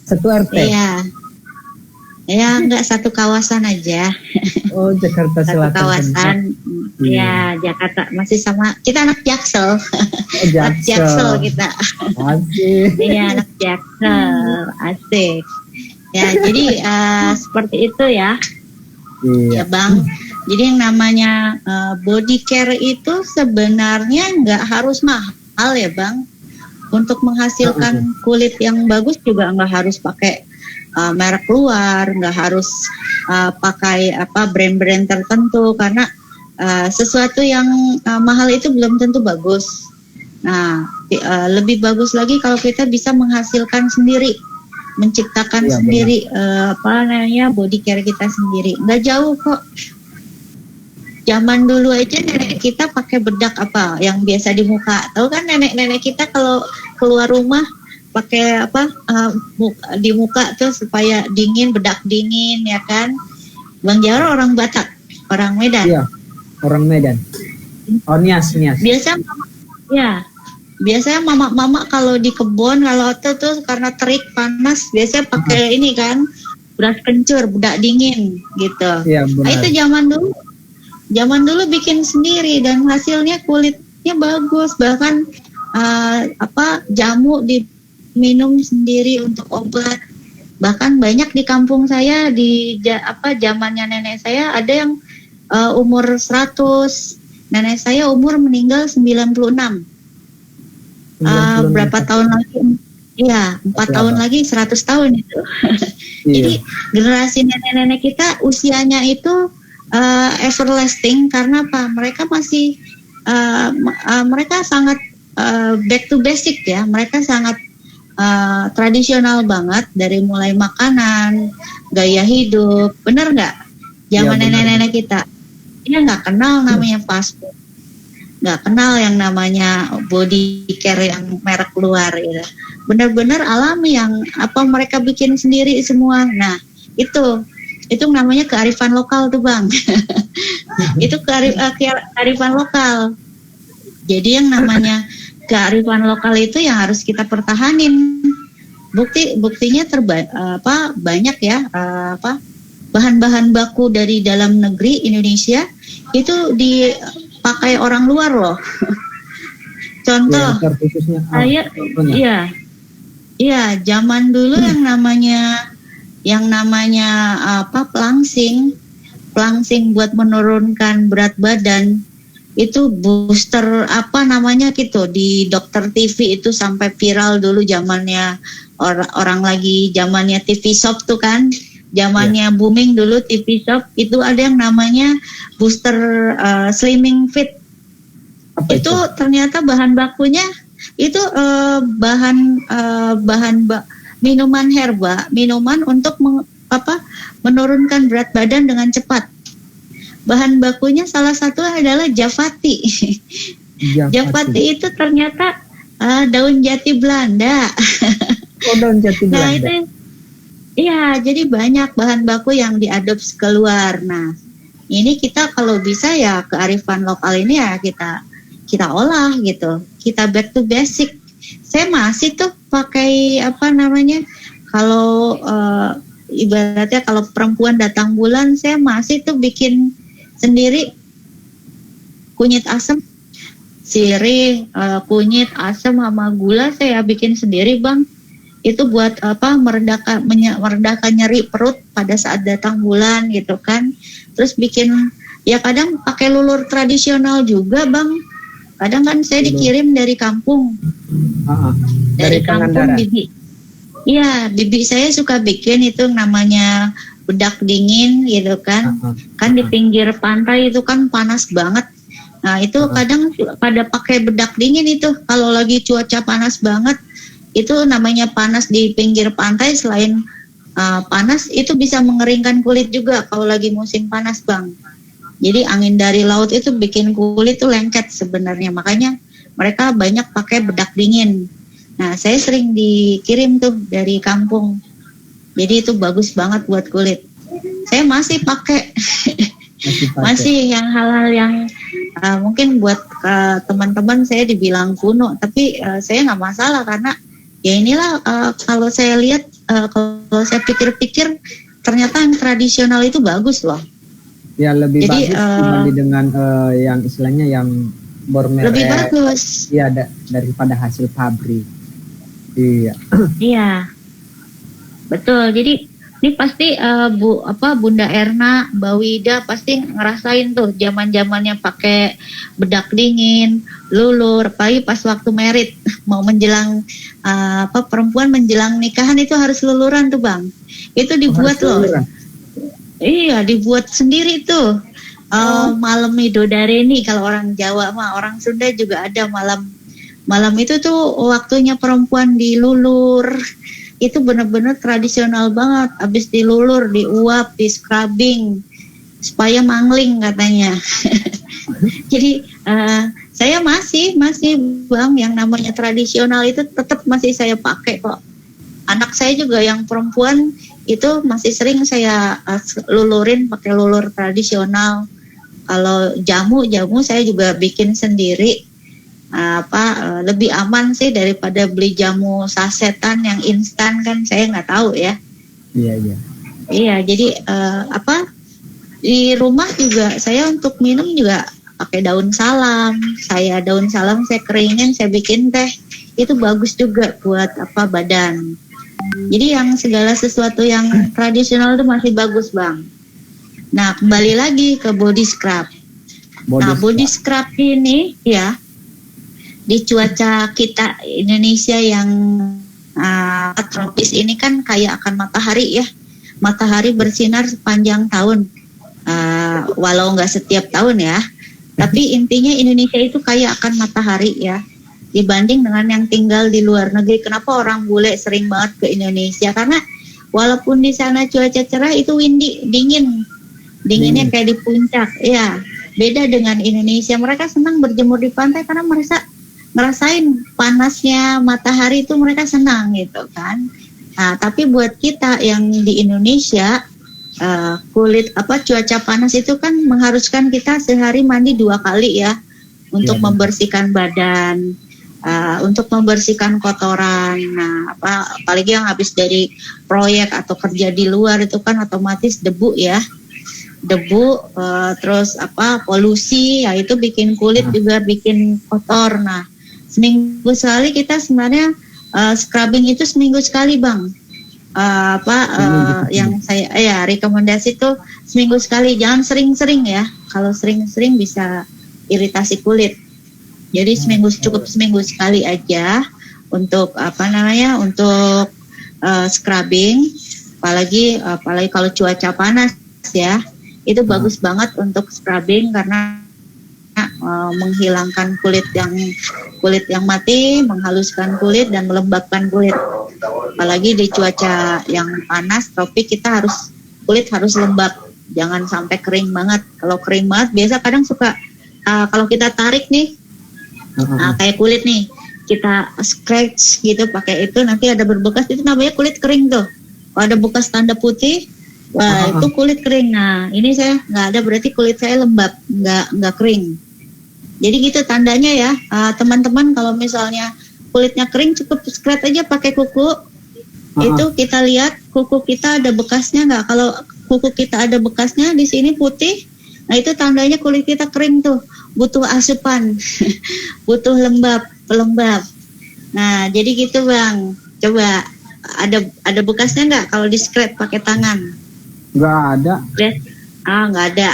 Satu RT. Iya. Ya enggak, satu kawasan aja. Oh, Jakarta Selatan. Satu kawasan. Ya, Jakarta masih sama. Kita anak Jaksel. Anak Jaksel kita. Asik. Iya, anak Jaksel. Asik. Ya, jadi seperti itu ya. Iya. Ya, Bang. Jadi yang namanya body care itu sebenarnya nggak harus mahal ya, Bang. Untuk menghasilkan kulit yang bagus juga nggak harus pakai merek luar, nggak harus pakai brand-brand tertentu, karena sesuatu yang mahal itu belum tentu bagus. Nah, lebih bagus lagi kalau kita bisa menghasilkan sendiri, menciptakan sendiri body care kita sendiri. Nggak jauh kok. Zaman dulu aja nenek kita pakai bedak yang biasa di muka. Tahu kan nenek-nenek kita kalau keluar rumah pakai di muka tuh supaya dingin, bedak dingin ya kan. Bang Jaro orang Batak, orang Medan. Iya, orang Medan. Oh, Nias. Biasanya mama kalau di kebun kalau tuh karena terik panas biasanya pakai ini kan, beras kencur, bedak dingin gitu. Iya, benar. Nah, itu zaman dulu bikin sendiri dan hasilnya kulitnya bagus, bahkan jamu diminum sendiri untuk obat. Bahkan banyak di kampung saya di zamannya nenek saya ada yang umur 100. Nenek saya umur meninggal 96. Berapa tahun lagi? Iya, 4 tahun lagi 100 tahun itu. Jadi generasi nenek-nenek kita usianya itu everlasting karena apa? Mereka masih mereka sangat back to basic ya. Mereka sangat tradisional banget dari mulai makanan, gaya hidup, bener nggak? Zaman nenek-nenek kita, dia nggak kenal namanya fast food, nggak kenal yang namanya body care yang merek luar, gitu. Bener-bener alami yang mereka bikin sendiri semua. Nah itu namanya kearifan lokal tuh Bang. Itu kearifan lokal. Jadi yang namanya kearifan lokal itu yang harus kita pertahanin. Buktinya banyak ya bahan-bahan baku dari dalam negeri Indonesia itu dipakai orang luar loh. Contoh, zaman dulu yang namanya pelangsing buat menurunkan berat badan itu booster gitu di dokter TV itu sampai viral dulu zamannya orang lagi zamannya TV shop tuh kan, zamannya booming dulu TV shop itu ada yang namanya booster slimming fit. Itu ternyata bahan bakunya itu minuman herba, minuman untuk menurunkan berat badan dengan cepat. Bahan bakunya salah satu adalah Javati. Javati itu ternyata daun jati Belanda. Oh, daun jati Belanda. Nah itu, iya, jadi banyak bahan baku yang diadopsi keluar. Nah, ini kita kalau bisa ya kearifan lokal ini ya kita olah gitu. Kita back to basic. Saya masih tuh pakai kalau ibaratnya kalau perempuan datang bulan, saya masih tuh bikin sendiri kunyit asam, sirih, kunyit asam sama gula saya bikin sendiri, Bang. Itu buat meredakan nyeri perut pada saat datang bulan gitu kan. Terus bikin ya kadang pakai lulur tradisional juga, Bang. Kadang kan saya dikirim dari kampung. Dari kampung bibi. Iya, bibi saya suka bikin itu namanya bedak dingin gitu kan. Kan di pinggir pantai itu kan panas banget. Nah, itu kadang pada pakai bedak dingin itu kalau lagi cuaca panas banget. Itu namanya panas di pinggir pantai. Selain panas itu bisa mengeringkan kulit juga kalau lagi musim panas, Bang. Jadi angin dari laut itu bikin kulit tuh lengket sebenarnya. Makanya mereka banyak pakai bedak dingin. Nah, saya sering dikirim tuh dari kampung. Jadi itu bagus banget buat kulit. Saya masih pakai. Masih yang hal-hal yang mungkin buat teman-teman saya dibilang kuno. Tapi saya nggak masalah karena ya inilah kalau saya lihat, kalau saya pikir-pikir ternyata yang tradisional itu bagus loh. Ya lebih bagus dibanding dengan yang istilahnya yang bermerek. Lebih bagus. Iya daripada hasil pabrik. Iya. Iya. Betul. Jadi ini pasti Bunda Erna, Mbak Wida pasti ngerasain tuh zaman-zamannya pakai bedak dingin, lulur, apalagi pas waktu merit mau menjelang perempuan menjelang nikahan itu harus luluran tuh, Bang. Itu dibuat loh. Iya, dibuat sendiri tuh. Malam Midodareni kalau orang Jawa mah, orang Sunda juga ada malam itu tuh waktunya perempuan dilulur. Itu benar-benar tradisional banget. Abis dilulur, diuap, di scrubbing supaya mangling katanya. Jadi saya masih Bang yang namanya tradisional itu tetap masih saya pakai kok. Anak saya juga yang perempuan itu masih sering saya lulurin pakai lulur tradisional. Kalau jamu saya juga bikin sendiri. Lebih aman sih daripada beli jamu sasetan yang instan kan, saya nggak tahu ya. Iya jadi di rumah juga saya untuk minum juga pakai daun salam. Daun salam saya keringin, saya bikin teh, itu bagus juga buat badan. Jadi yang segala sesuatu yang tradisional itu masih bagus, Bang. Nah, kembali lagi ke body scrub. Body scrub ini ya di cuaca kita Indonesia yang tropis ini kan kayak akan matahari ya. Matahari bersinar sepanjang tahun. Walau nggak setiap tahun ya. Tapi intinya Indonesia itu kayak akan matahari ya. Dibanding dengan yang tinggal di luar negeri. Kenapa orang bule sering banget ke Indonesia? Karena walaupun di sana cuaca cerah itu dinginnya kayak di puncak. Ya, beda dengan Indonesia. Mereka senang berjemur di pantai karena mereka ngerasain panasnya matahari itu mereka senang gitu kan. Nah, tapi buat kita yang di Indonesia cuaca panas itu kan mengharuskan kita sehari mandi 2 kali ya untuk membersihkan badan, untuk membersihkan kotoran. Nah, apalagi yang habis dari proyek atau kerja di luar itu kan otomatis debu ya. Terus polusi ya, itu bikin kulit juga bikin kotor. Nah, seminggu sekali kita sebenarnya scrubbing itu seminggu sekali, Bang. Yang saya rekomendasi tuh seminggu sekali, jangan sering-sering ya. Kalau sering-sering bisa iritasi kulit. Jadi cukup seminggu sekali aja untuk untuk scrubbing. Apalagi kalau cuaca panas ya, itu bagus banget untuk scrubbing karena menghilangkan kulit yang mati, menghaluskan kulit dan melembabkan kulit. Apalagi di cuaca yang panas, tropik, kulit harus lembab, jangan sampai kering banget. Kalau kering banget, biasa kadang suka kalau kita tarik nih, kayak kulit nih, kita scratch gitu pakai itu, nanti ada berbekas, itu namanya kulit kering tuh. Kalau ada bekas tanda putih, wah itu kulit kering. Nah ini saya nggak ada, berarti kulit saya lembab, nggak kering. Jadi gitu tandanya ya, teman-teman, kalau misalnya kulitnya kering cukup scratch aja pakai kuku. Itu kita lihat kuku kita ada bekasnya nggak. Kalau kuku kita ada bekasnya di sini putih, nah itu tandanya kulit kita kering tuh, butuh asupan, butuh pelembab. Nah jadi gitu Bang, coba ada bekasnya nggak kalau di scratch pakai tangan? Nggak ada. Nggak ada.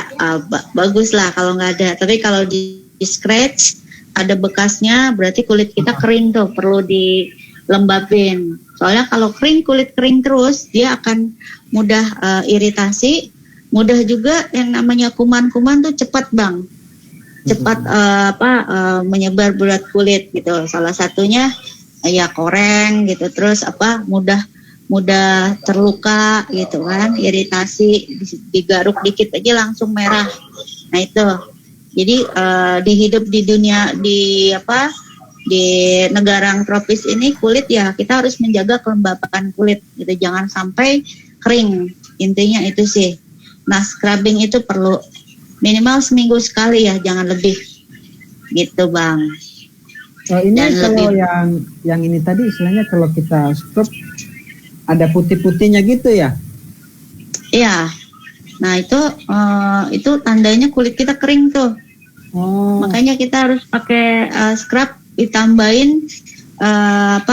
Bagus lah kalau nggak ada. Tapi kalau di scratch ada bekasnya, berarti kulit kita kering tuh, perlu dilembabin. Soalnya kalau kulit kering terus, dia akan mudah iritasi, mudah juga yang namanya kuman-kuman tuh cepat Bang, cepat menyebar berat kulit gitu. Salah satunya ya koreng gitu, terus mudah terluka gitu kan, iritasi, digaruk dikit aja langsung merah. Nah itu. Jadi dihidup di dunia di negara yang tropis ini, kulit ya kita harus menjaga kelembapan kulit gitu, jangan sampai kering. Intinya itu sih. Nah, scrubbing itu perlu minimal seminggu sekali ya, jangan lebih. Gitu, Bang. Ini dan kalau yang ini tadi istilahnya kalau kita scrub ada putih-putihnya gitu ya? Iya. Nah, itu tandanya kulit kita kering tuh. Makanya kita harus pakai scrub, ditambahin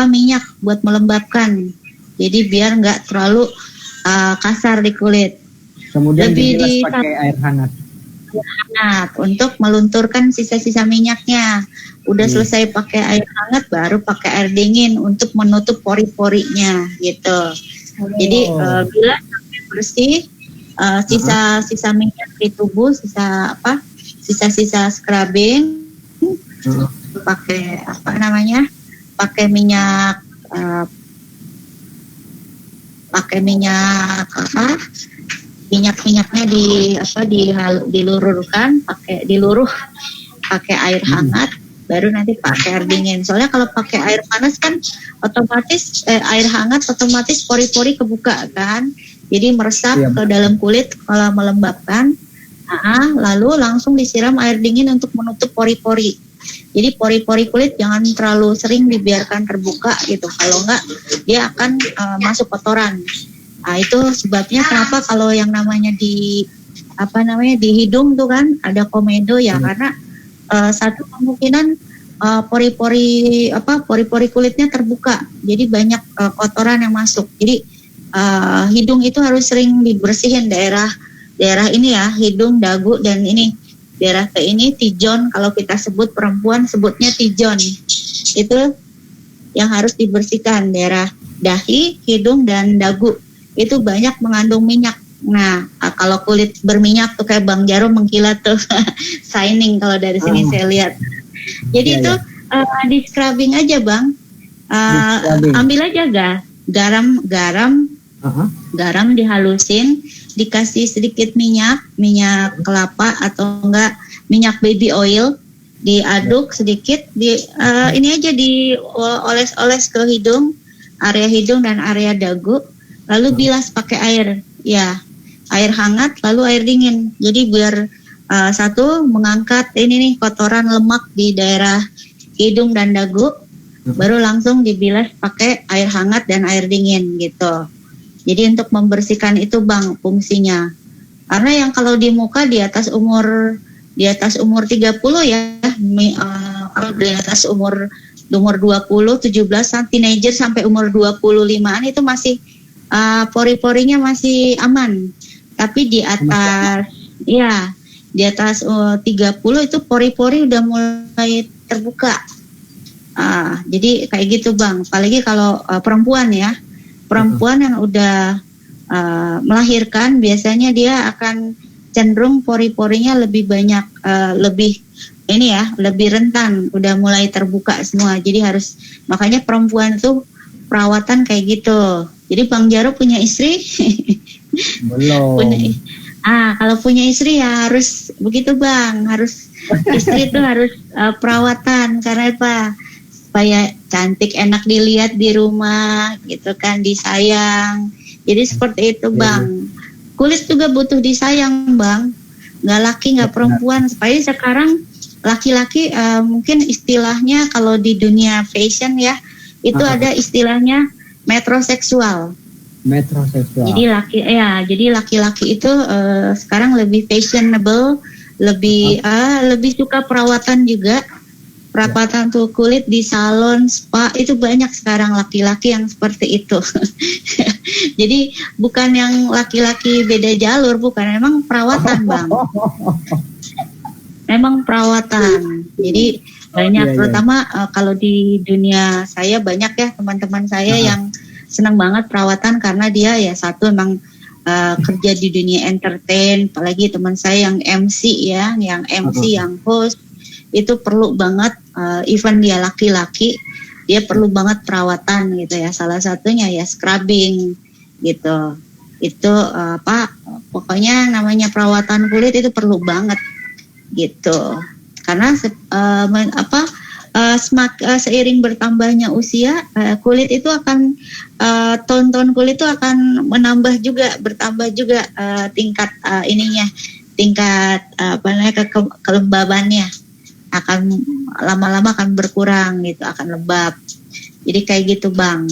minyak buat melembabkan. Jadi biar nggak terlalu kasar di kulit. Kemudian dibilas pakai air hangat. Untuk melunturkan sisa-sisa minyaknya. Udah selesai pakai air hangat, baru pakai air dingin untuk menutup pori-porinya gitu. Jadi bilas sampai bersih, sisa-sisa minyak di tubuh, sisa-sisa scrubbing, pakai minyak minyaknya dilururkan, pakai air hangat, baru nanti pakai air dingin. Soalnya kalau pakai air panas kan otomatis air hangat otomatis pori-pori kebuka kan, jadi meresap ke dalam kulit kalau melembabkan. Lalu langsung disiram air dingin untuk menutup pori-pori. Jadi pori-pori kulit jangan terlalu sering dibiarkan terbuka gitu. Kalau enggak dia akan masuk kotoran. Nah, itu sebabnya kenapa kalau yang namanya di hidung tuh kan ada komedo ya, karena satu kemungkinan pori-pori kulitnya terbuka. Jadi banyak kotoran yang masuk. Jadi hidung itu harus sering dibersihin, daerah ini ya, hidung, dagu, dan ini daerah ini tijon. Kalau kita sebut perempuan sebutnya tijon, itu yang harus dibersihkan. Daerah dahi, hidung, dan dagu itu banyak mengandung minyak. Nah, kalau kulit berminyak tuh kayak Bang Jarum mengkilat tuh shining kalau dari sini saya lihat. Jadi itu di scrubbing aja Bang, ambil aja garam dihalusin, dikasih sedikit minyak kelapa atau enggak minyak baby oil, diaduk sedikit, ini aja dioles-oles ke hidung, area hidung dan area dagu, lalu bilas pakai air hangat lalu air dingin. Jadi biar satu mengangkat ini nih kotoran lemak di daerah hidung dan dagu, baru langsung dibilas pakai air hangat dan air dingin gitu. Jadi untuk membersihkan itu Bang fungsinya. Karena yang kalau di muka di atas umur 30 ya, kalau di atas umur 20, 17, teenager sampai umur 25-an itu masih pori-porinya masih aman. Tapi di atas di atas 30 itu pori-pori udah mulai terbuka. Jadi kayak gitu Bang. Apalagi kalau perempuan ya. Perempuan yang udah melahirkan biasanya dia akan cenderung pori-porinya lebih banyak, lebih ini ya lebih rentan, udah mulai terbuka semua. Jadi harus, makanya perempuan tuh perawatan kayak gitu. Jadi Bang Jaro punya istri? Belum. Kalau punya istri ya harus begitu Bang, harus istri itu harus perawatan, karena apa? Supaya cantik, enak dilihat di rumah gitu kan, disayang. Jadi seperti itu Bang. Kulit juga butuh disayang Bang, nggak laki nggak perempuan. Supaya sekarang laki-laki mungkin istilahnya kalau di dunia fashion ya, itu ada istilahnya metroseksual. Jadi laki-laki itu sekarang lebih fashionable, lebih suka perawatan juga. Perawatan tuh kulit di salon, spa, itu banyak sekarang laki-laki yang seperti itu. Jadi bukan yang laki-laki beda jalur, bukan, memang perawatan Bang. Memang perawatan. Jadi banyak, terutama kalau di dunia saya banyak ya teman-teman saya yang senang banget perawatan, karena dia ya satu emang kerja di dunia entertain, apalagi teman saya yang MC ya, yang MC, yang host, itu perlu banget, even dia laki-laki, dia perlu banget perawatan gitu ya. Salah satunya ya scrubbing gitu. Itu pokoknya namanya perawatan kulit itu perlu banget gitu. Karena seiring bertambahnya usia, kulit itu akan ton-ton kulit itu akan menambah juga, bertambah juga tingkat kelembabannya akan lama-lama akan berkurang gitu, akan lembab. Jadi kayak gitu Bang.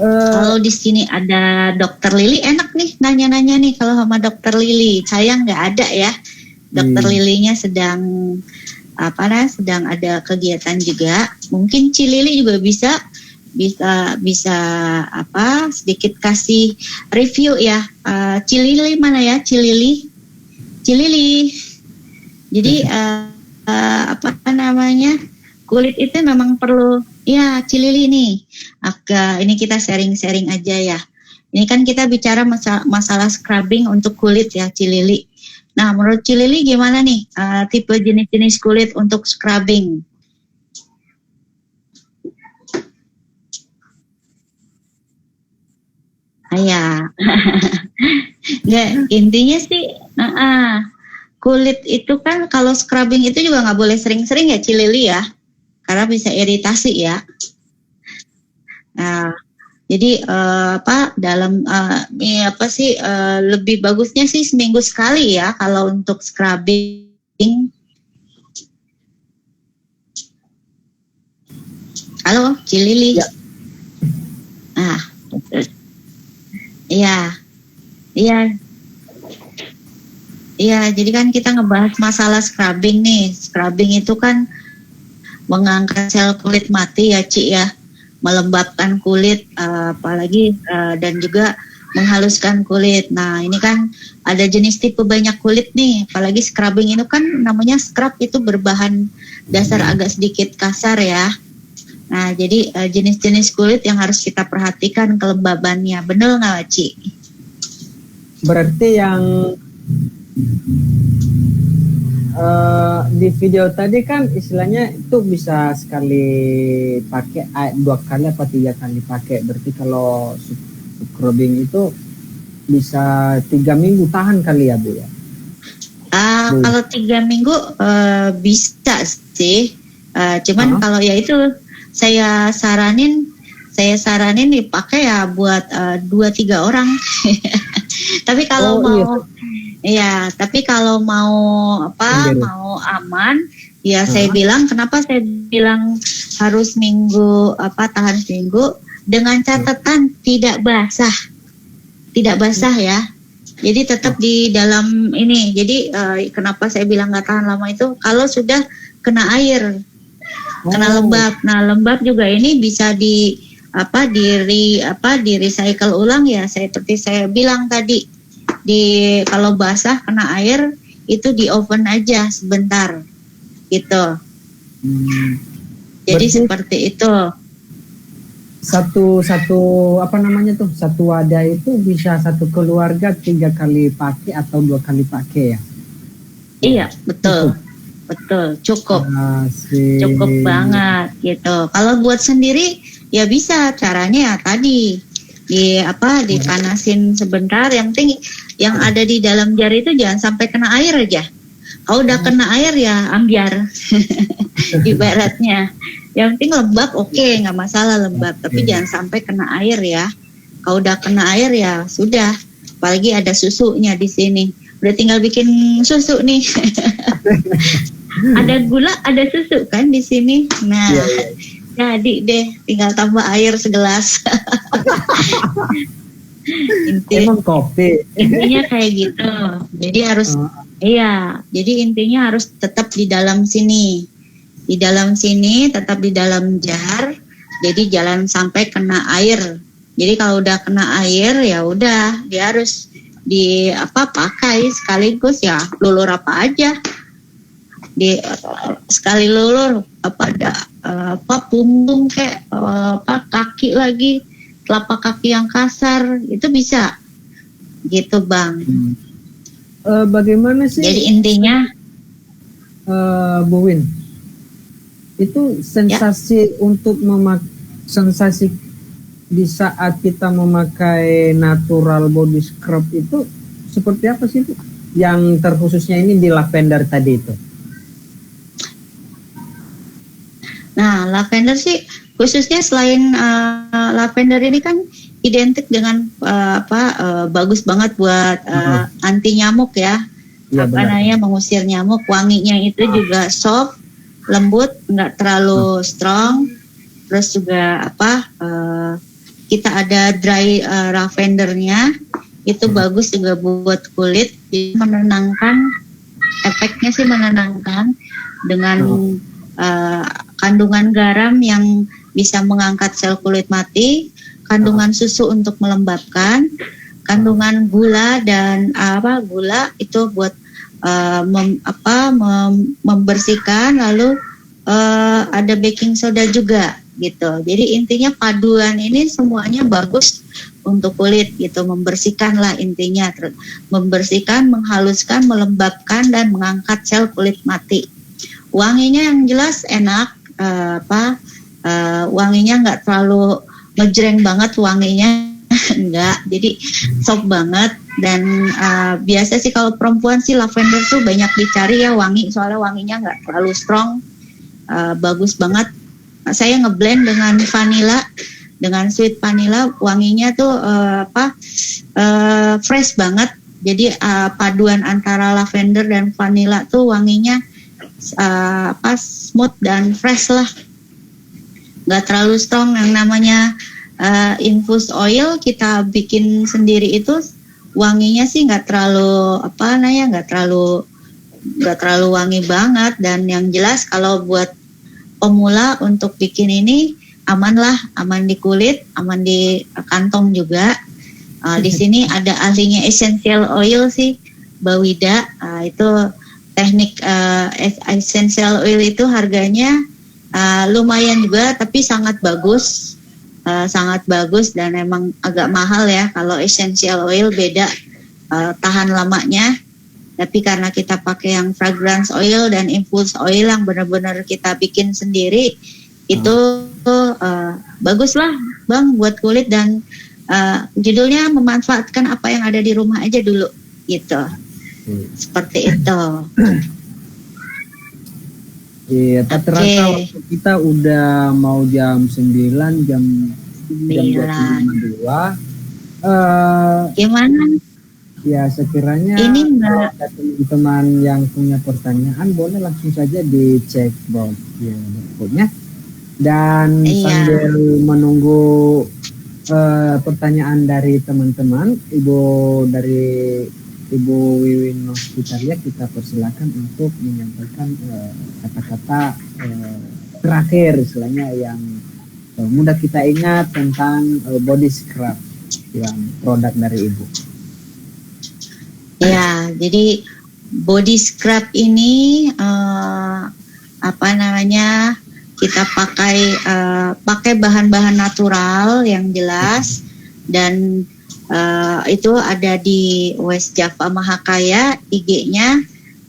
Kalau di sini ada Dokter Lili, enak nih nanya-nanya nih kalau sama Dokter Lili. Sayang nggak ada ya. Dokter Lilinya sedang ada kegiatan juga. Mungkin Cilili juga bisa sedikit kasih review ya. Cilili mana ya? Cilili. Jadi kulit itu memang perlu ya. Cilili nih. Ini kita sharing-sharing aja ya. Ini kan kita bicara masalah scrubbing untuk kulit ya, Cilili. Nah, menurut Cilili gimana nih tipe jenis-jenis kulit untuk scrubbing? Ya, nggak, intinya sih, kulit itu kan kalau scrubbing itu juga nggak boleh sering-sering ya Cilili ya, karena bisa iritasi ya. Nah, jadi lebih bagusnya sih seminggu sekali ya kalau untuk scrubbing. Halo, Cilili. Ya. Iya, jadi kan kita ngebahas masalah scrubbing nih. Scrubbing itu kan mengangkat sel kulit mati ya, Ci ya. Melembabkan kulit, apalagi dan juga menghaluskan kulit. Nah, ini kan ada jenis tipe banyak kulit nih. Apalagi scrubbing itu kan namanya scrub, itu berbahan dasar agak sedikit kasar ya. Nah, jadi jenis-jenis kulit yang harus kita perhatikan kelembabannya. Bener nggak, Ci? Berarti yang di video tadi kan istilahnya itu bisa sekali pakai, 2 kali atau 3 kali pakai. Berarti kalau scrubbing itu bisa 3 minggu tahan kali ya Bu ya? Kalau 3 minggu bisa sih. Cuman kalau ya itu saya saranin dipakai ya buat 2-3 orang. Tapi kalau tapi kalau mau mau aman ya, saya bilang, kenapa saya bilang harus tahan seminggu, dengan catatan tidak basah ya. Jadi tetap di dalam ini. Jadi kenapa saya bilang nggak tahan lama itu, kalau sudah kena air, kena lembab. Nah, lembab juga ini bisa di recycle ulang ya. Seperti saya bilang tadi, kalau basah kena air itu di oven aja sebentar gitu. Jadi seperti itu. Satu wadah itu bisa satu keluarga 3 kali pakai atau 2 kali pakai ya? Iya, betul. Betul, cukup. Cukup banget gitu. Kalau buat sendiri ya bisa, caranya ya tadi dipanasin sebentar, yang penting yang ada di dalam jar itu jangan sampai kena air aja. Kalau udah kena air ya ambiar. Ibaratnya. Yang penting lembab oke, nggak masalah lembab, tapi jangan sampai kena air ya. Kalau udah kena air ya sudah. Apalagi ada susunya di sini. Udah tinggal bikin susu nih. Ada gula, ada susu kan di sini. Nah, jadi deh tinggal tambah air segelas. Emang kopi. Intinya kayak gitu. Jadi harus jadi intinya harus tetap di dalam sini. Di dalam sini, tetap di dalam jar. Jadi jangan sampai kena air. Jadi kalau udah kena air ya udah dia harus pakai sekaligus ya, lulur apa aja. Sekali lulur punggung kayak kaki lagi, telapak kaki yang kasar itu bisa gitu Bang. Bagaimana sih? Jadi intinya Bu Win, itu sensasi untuk sensasi di saat kita memakai natural body scrub itu seperti apa sih Bu? Yang terkhususnya ini di lavender tadi itu. Nah, lavender sih khususnya selain lavender ini kan identik dengan bagus banget buat anti nyamuk ya. Namanya mengusir nyamuk. Wanginya itu juga soft, lembut, nggak terlalu strong. Terus juga kita ada dry lavendernya, itu bagus juga buat kulit, menenangkan, efeknya sih menenangkan dengan kandungan garam yang bisa mengangkat sel kulit mati, kandungan susu untuk melembabkan, kandungan gula dan gula itu buat membersihkan, lalu ada baking soda juga gitu. Jadi intinya paduan ini semuanya bagus untuk kulit gitu, membersihkan lah intinya, membersihkan, menghaluskan, melembabkan dan mengangkat sel kulit mati. Wanginya yang jelas enak, wanginya nggak terlalu ngejreng banget wanginya, enggak, jadi soft banget. Dan biasa sih kalau perempuan sih lavender tuh banyak dicari ya wangi, soalnya wanginya nggak terlalu strong, bagus banget. Saya ngeblend dengan vanilla, dengan sweet vanilla, wanginya tuh fresh banget. Jadi paduan antara lavender dan vanilla tuh wanginya smooth dan fresh lah, nggak terlalu strong. Yang namanya infused oil kita bikin sendiri itu wanginya sih nggak terlalu nggak terlalu wangi banget. Dan yang jelas kalau buat pemula untuk bikin ini aman di kulit, aman di kantong juga. Di sini ada ahlinya essential oil sih, Mbak Wida. Itu teknik essential oil itu harganya lumayan juga, tapi sangat bagus dan emang agak mahal ya. Kalau essential oil beda tahan lamanya. Tapi karena kita pakai yang fragrance oil dan infused oil yang benar-benar kita bikin sendiri, itu bagus lah Bang buat kulit. Dan judulnya memanfaatkan apa yang ada di rumah aja dulu gitu. Seperti itu. Iya, terasa waktu kita udah mau jam 9, jam 22. Gimana? Ya sekiranya ini ada teman-teman yang punya pertanyaan boleh langsung saja dicek box ya, bukunya. Dan sambil menunggu pertanyaan dari teman-teman, Ibu Wiwin Hospitalia, kita persilakan untuk menyampaikan kata-kata terakhir istilahnya yang mudah kita ingat tentang body scrub yang produk dari Ibu. Ya, jadi body scrub ini kita pakai bahan-bahan natural yang jelas, dan itu ada di West Java Mahakaya IG-nya,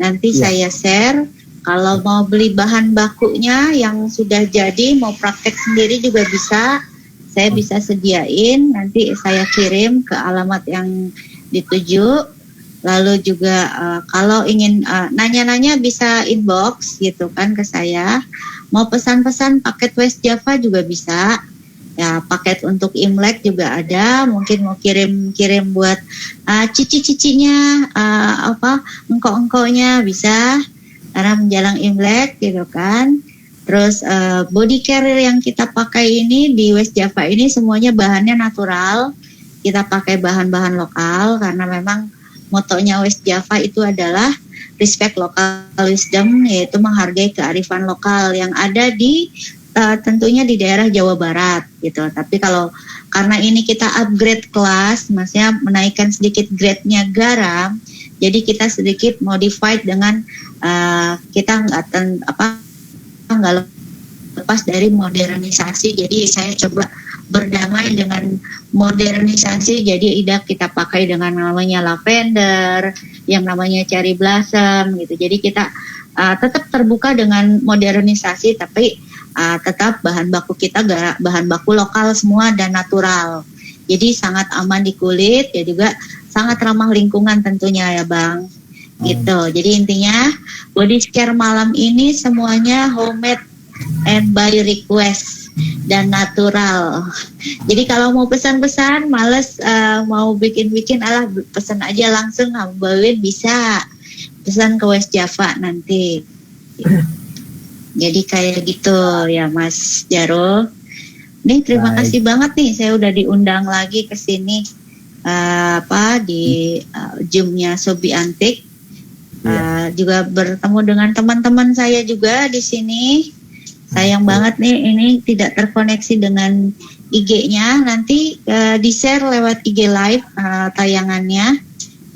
Nanti Iya. saya share. Kalau mau beli bahan bakunya yang sudah jadi, mau praktek sendiri juga bisa. Saya bisa sediain, nanti saya kirim ke alamat yang dituju. Lalu juga kalau ingin nanya-nanya bisa inbox gitu kan ke saya. Mau pesan-pesan paket West Java juga bisa. Ya, paket untuk Imlek juga ada. Mungkin mau kirim-kirim buat cici-cicinya, engkau-engkaunya bisa. Karena menjelang Imlek gitu kan. Terus body carrier yang kita pakai ini di West Java ini semuanya bahannya natural. Kita pakai bahan-bahan lokal karena memang motonya West Java itu adalah respect local wisdom, yaitu menghargai kearifan lokal yang ada di tentunya di daerah Jawa Barat gitu. Tapi kalau karena ini kita upgrade kelas, maksudnya menaikkan sedikit grade-nya garam, jadi kita sedikit modified dengan kita nggak lepas dari modernisasi. Jadi saya coba berdamai dengan modernisasi. Jadi kita pakai dengan namanya lavender, yang namanya cherry blossom gitu. Jadi kita tetap terbuka dengan modernisasi, tapi tetap bahan baku kita bahan baku lokal semua dan natural. Jadi sangat aman di kulit, ya juga sangat ramah lingkungan tentunya ya Bang. Gitu. Jadi intinya body care malam ini semuanya homemade and by request dan natural. Jadi kalau mau pesan-pesan males mau bikin-bikin, pesan aja langsung, bawain bisa. Pesan ke West Java nanti. Jadi kayak gitu ya Mas Jaro. Nih terima kasih banget nih, saya udah diundang lagi ke sini di Zoom-nya Sobi Antik. Juga bertemu dengan teman-teman saya juga di sini. Sayang banget nih ini tidak terkoneksi dengan IG-nya. Nanti di-share lewat IG live tayangannya.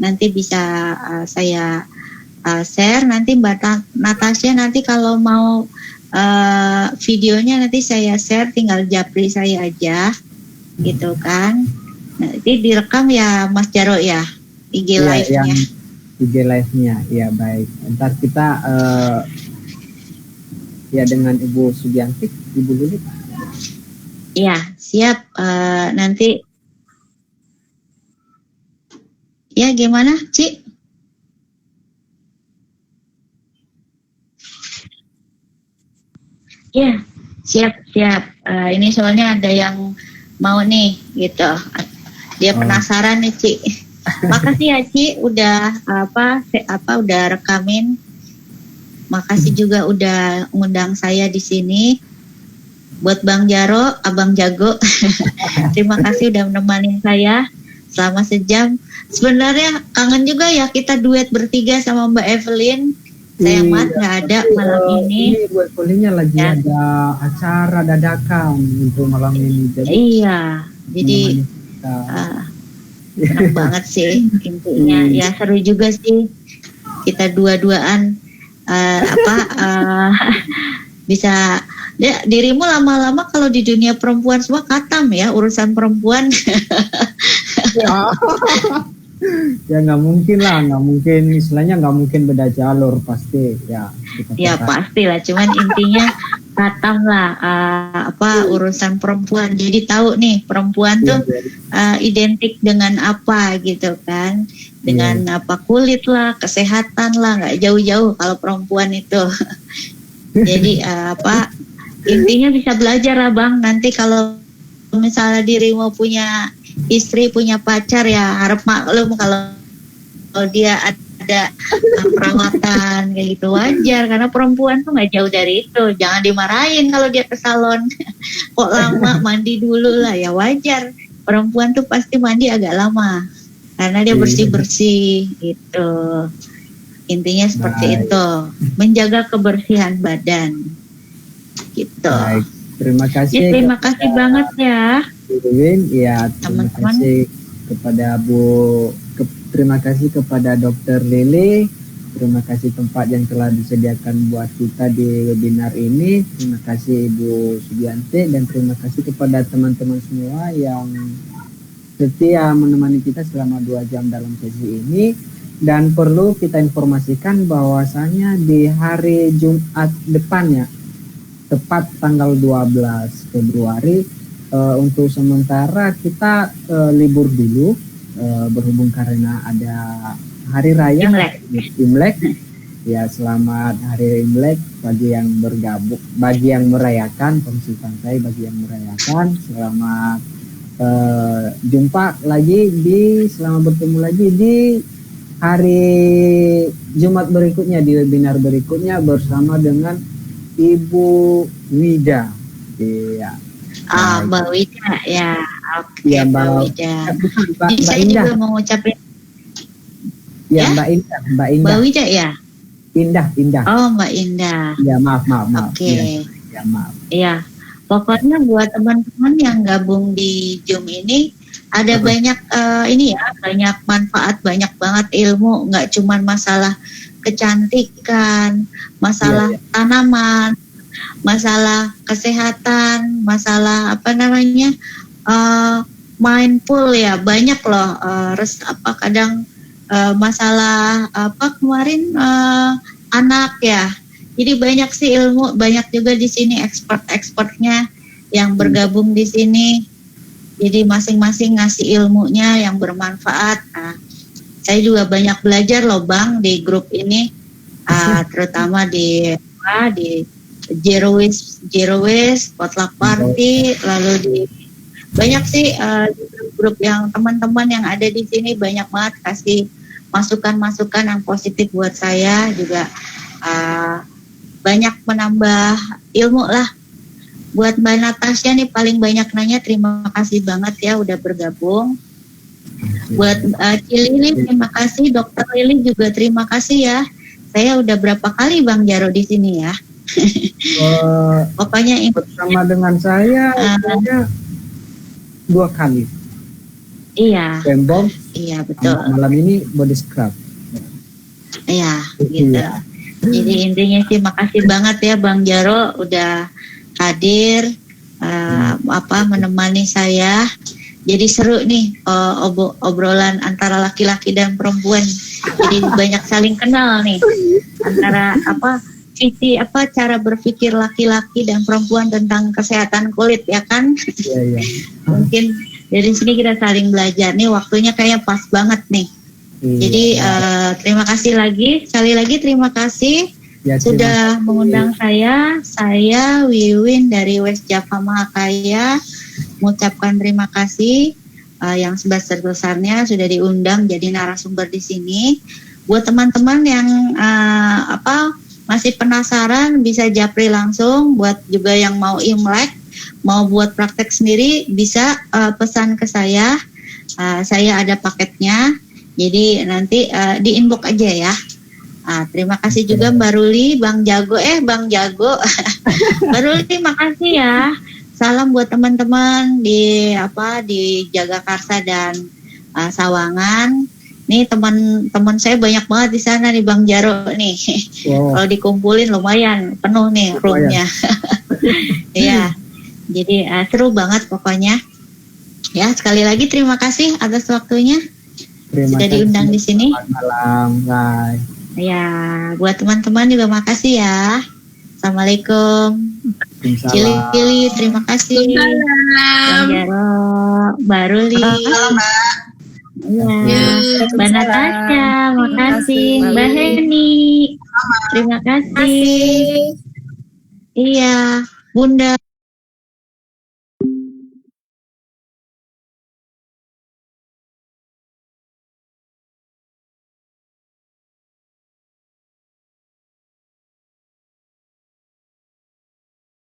Nanti bisa saya share. Nanti Mbak Natasha nanti kalau mau videonya nanti saya share, tinggal japri saya aja gitu kan. Nanti direkam ya Mas Jaro ya IG live-nya. IG live-nya, ya baik. Ntar kita ya dengan Ibu Sugianti, Ibu Lilit. Ya siap. Nanti ya gimana Ci? Ya siap. Ini soalnya ada yang mau nih gitu. Dia penasaran nih Ci. Makasih ya Ci udah udah rekamin. Makasih juga udah ngundang saya di sini. Buat Bang Jaro, Abang Jago. Terima kasih udah menemani saya selama sejam. Sebenarnya kangen juga ya kita duet bertiga sama Mbak Evelyn. Sayang banget nggak ada malam ini. Ini Bu Evelynnya lagi ada acara dadakan untuk malam ini. Jadi, jadi enak banget sih intinya. Ya seru juga sih kita dua-duaan bisa. Dirimu lama-lama kalau di dunia perempuan semua katam ya urusan perempuan. Ya nggak mungkin istilahnya nggak mungkin beda jalur pasti ya. Ya pastilah, cuman intinya katam lah urusan perempuan. Jadi tahu nih perempuan tuh identik dengan apa gitu kan, dengan apa kulit lah, kesehatan lah, nggak jauh-jauh kalau perempuan itu. Jadi intinya bisa belajar lah Bang. Nanti kalau misalnya dirimu punya istri, punya pacar ya harap maklum kalau dia ada perawatan kayak gitu, wajar karena perempuan tuh nggak jauh dari itu. Jangan dimarahin kalau dia ke salon kok lama, mandi dulu lah ya, wajar. Perempuan tuh pasti mandi agak lama karena dia bersih-bersih gitu. Intinya seperti itu, menjaga kebersihan badan gitu. Baik. Terima kasih. Terima kasih banget ya. Ya, terima kasih kepada terima kasih kepada Dr. Lili. Terima kasih tempat yang telah disediakan buat kita di webinar ini. Terima kasih Ibu Sugianti dan terima kasih kepada teman-teman semua yang setia menemani kita selama 2 jam dalam sesi ini. Dan perlu kita informasikan bahwasanya di hari Jumat depannya, tepat tanggal 12 Februari, untuk sementara kita libur dulu, berhubung karena ada hari raya Imlek. Ya, selamat hari Imlek bagi yang bergabung, bagi yang merayakan, konsultan saya bagi yang merayakan. Selamat jumpa lagi selamat bertemu lagi di hari Jumat berikutnya, di webinar berikutnya bersama dengan Ibu Wida. Iya. Mbak Wida ya. Oke, Ya, Mbak Wida. Mbak Saya Indah. juga mau ngucapin Ya, ya? Mbak Indah. Mbak Wida ya. Indah. Oh, Mbak Indah. Ya, maaf. Oke. Ya, maaf. Iya. Pokoknya buat teman-teman yang gabung di Zoom ini ada banyak ini ya, banyak manfaat, banyak banget ilmu, nggak cuman masalah kecantikan, masalah tanaman, masalah kesehatan, masalah apa namanya mindful ya, banyak loh. Kadang masalah apa kemarin anak ya. Jadi banyak sih ilmu, banyak juga di sini expert-expertnya yang bergabung di sini. Jadi masing-masing ngasih ilmunya yang bermanfaat. Nah, saya juga banyak belajar loh Bang di grup ini, terutama di Zero Waste, Potluck Party, lalu di banyak sih grup yang teman-teman yang ada di sini banyak banget kasih masukan-masukan yang positif buat saya juga. Banyak menambah ilmu lah. Buat Mbak Natasha nih paling banyak nanya, terima kasih banget ya udah bergabung. Buat Cilili terima kasih, Dokter Lili juga terima kasih ya. Saya udah berapa kali Bang Jaro di sini ya. Pokoknya bersama dengan saya 2 kali. Iya. Bom. Iya betul. Malam ini body scrub. Iya gitu. Jadi intinya sih makasih banget ya Bang Jaro udah hadir menemani saya. Jadi seru nih obrolan antara laki-laki dan perempuan. Jadi banyak saling kenal nih antara cara berpikir laki-laki dan perempuan tentang kesehatan kulit ya kan. Iya. Mungkin dari sini kita saling belajar nih, waktunya kayak pas banget nih. Jadi terima kasih sekali lagi terima kasih sudah mengundang saya. Saya Wiwin dari West Java Mahakaya mengucapkan terima kasih yang sebesar-besarnya sudah diundang jadi narasumber di sini. Buat teman-teman yang masih penasaran bisa japri langsung. Buat juga yang mau Imlek, mau buat praktek sendiri bisa pesan ke saya. Saya ada paketnya. Jadi nanti di inbox aja ya. Terima kasih juga Mbak Ruli, Bang Jago. Mbak Ruli makasih ya. Salam buat teman-teman di Jagakarsa dan Sawangan. Nih teman-teman saya banyak banget di sana nih Bang Jaro nih. Kalau dikumpulin lumayan penuh nih roomnya. Iya. Jadi seru banget pokoknya. Ya sekali lagi terima kasih atas waktunya. Sudah diundang di sini. Selamat malam, bye. Ya, buat teman-teman juga makasih ya. Assalamualaikum. Cili, terima kasih. Bang Jaro, Mbak Ruli. Ya, Mbak Natasha, makasih. Mbak Heni, terima kasih. Iya, Bunda.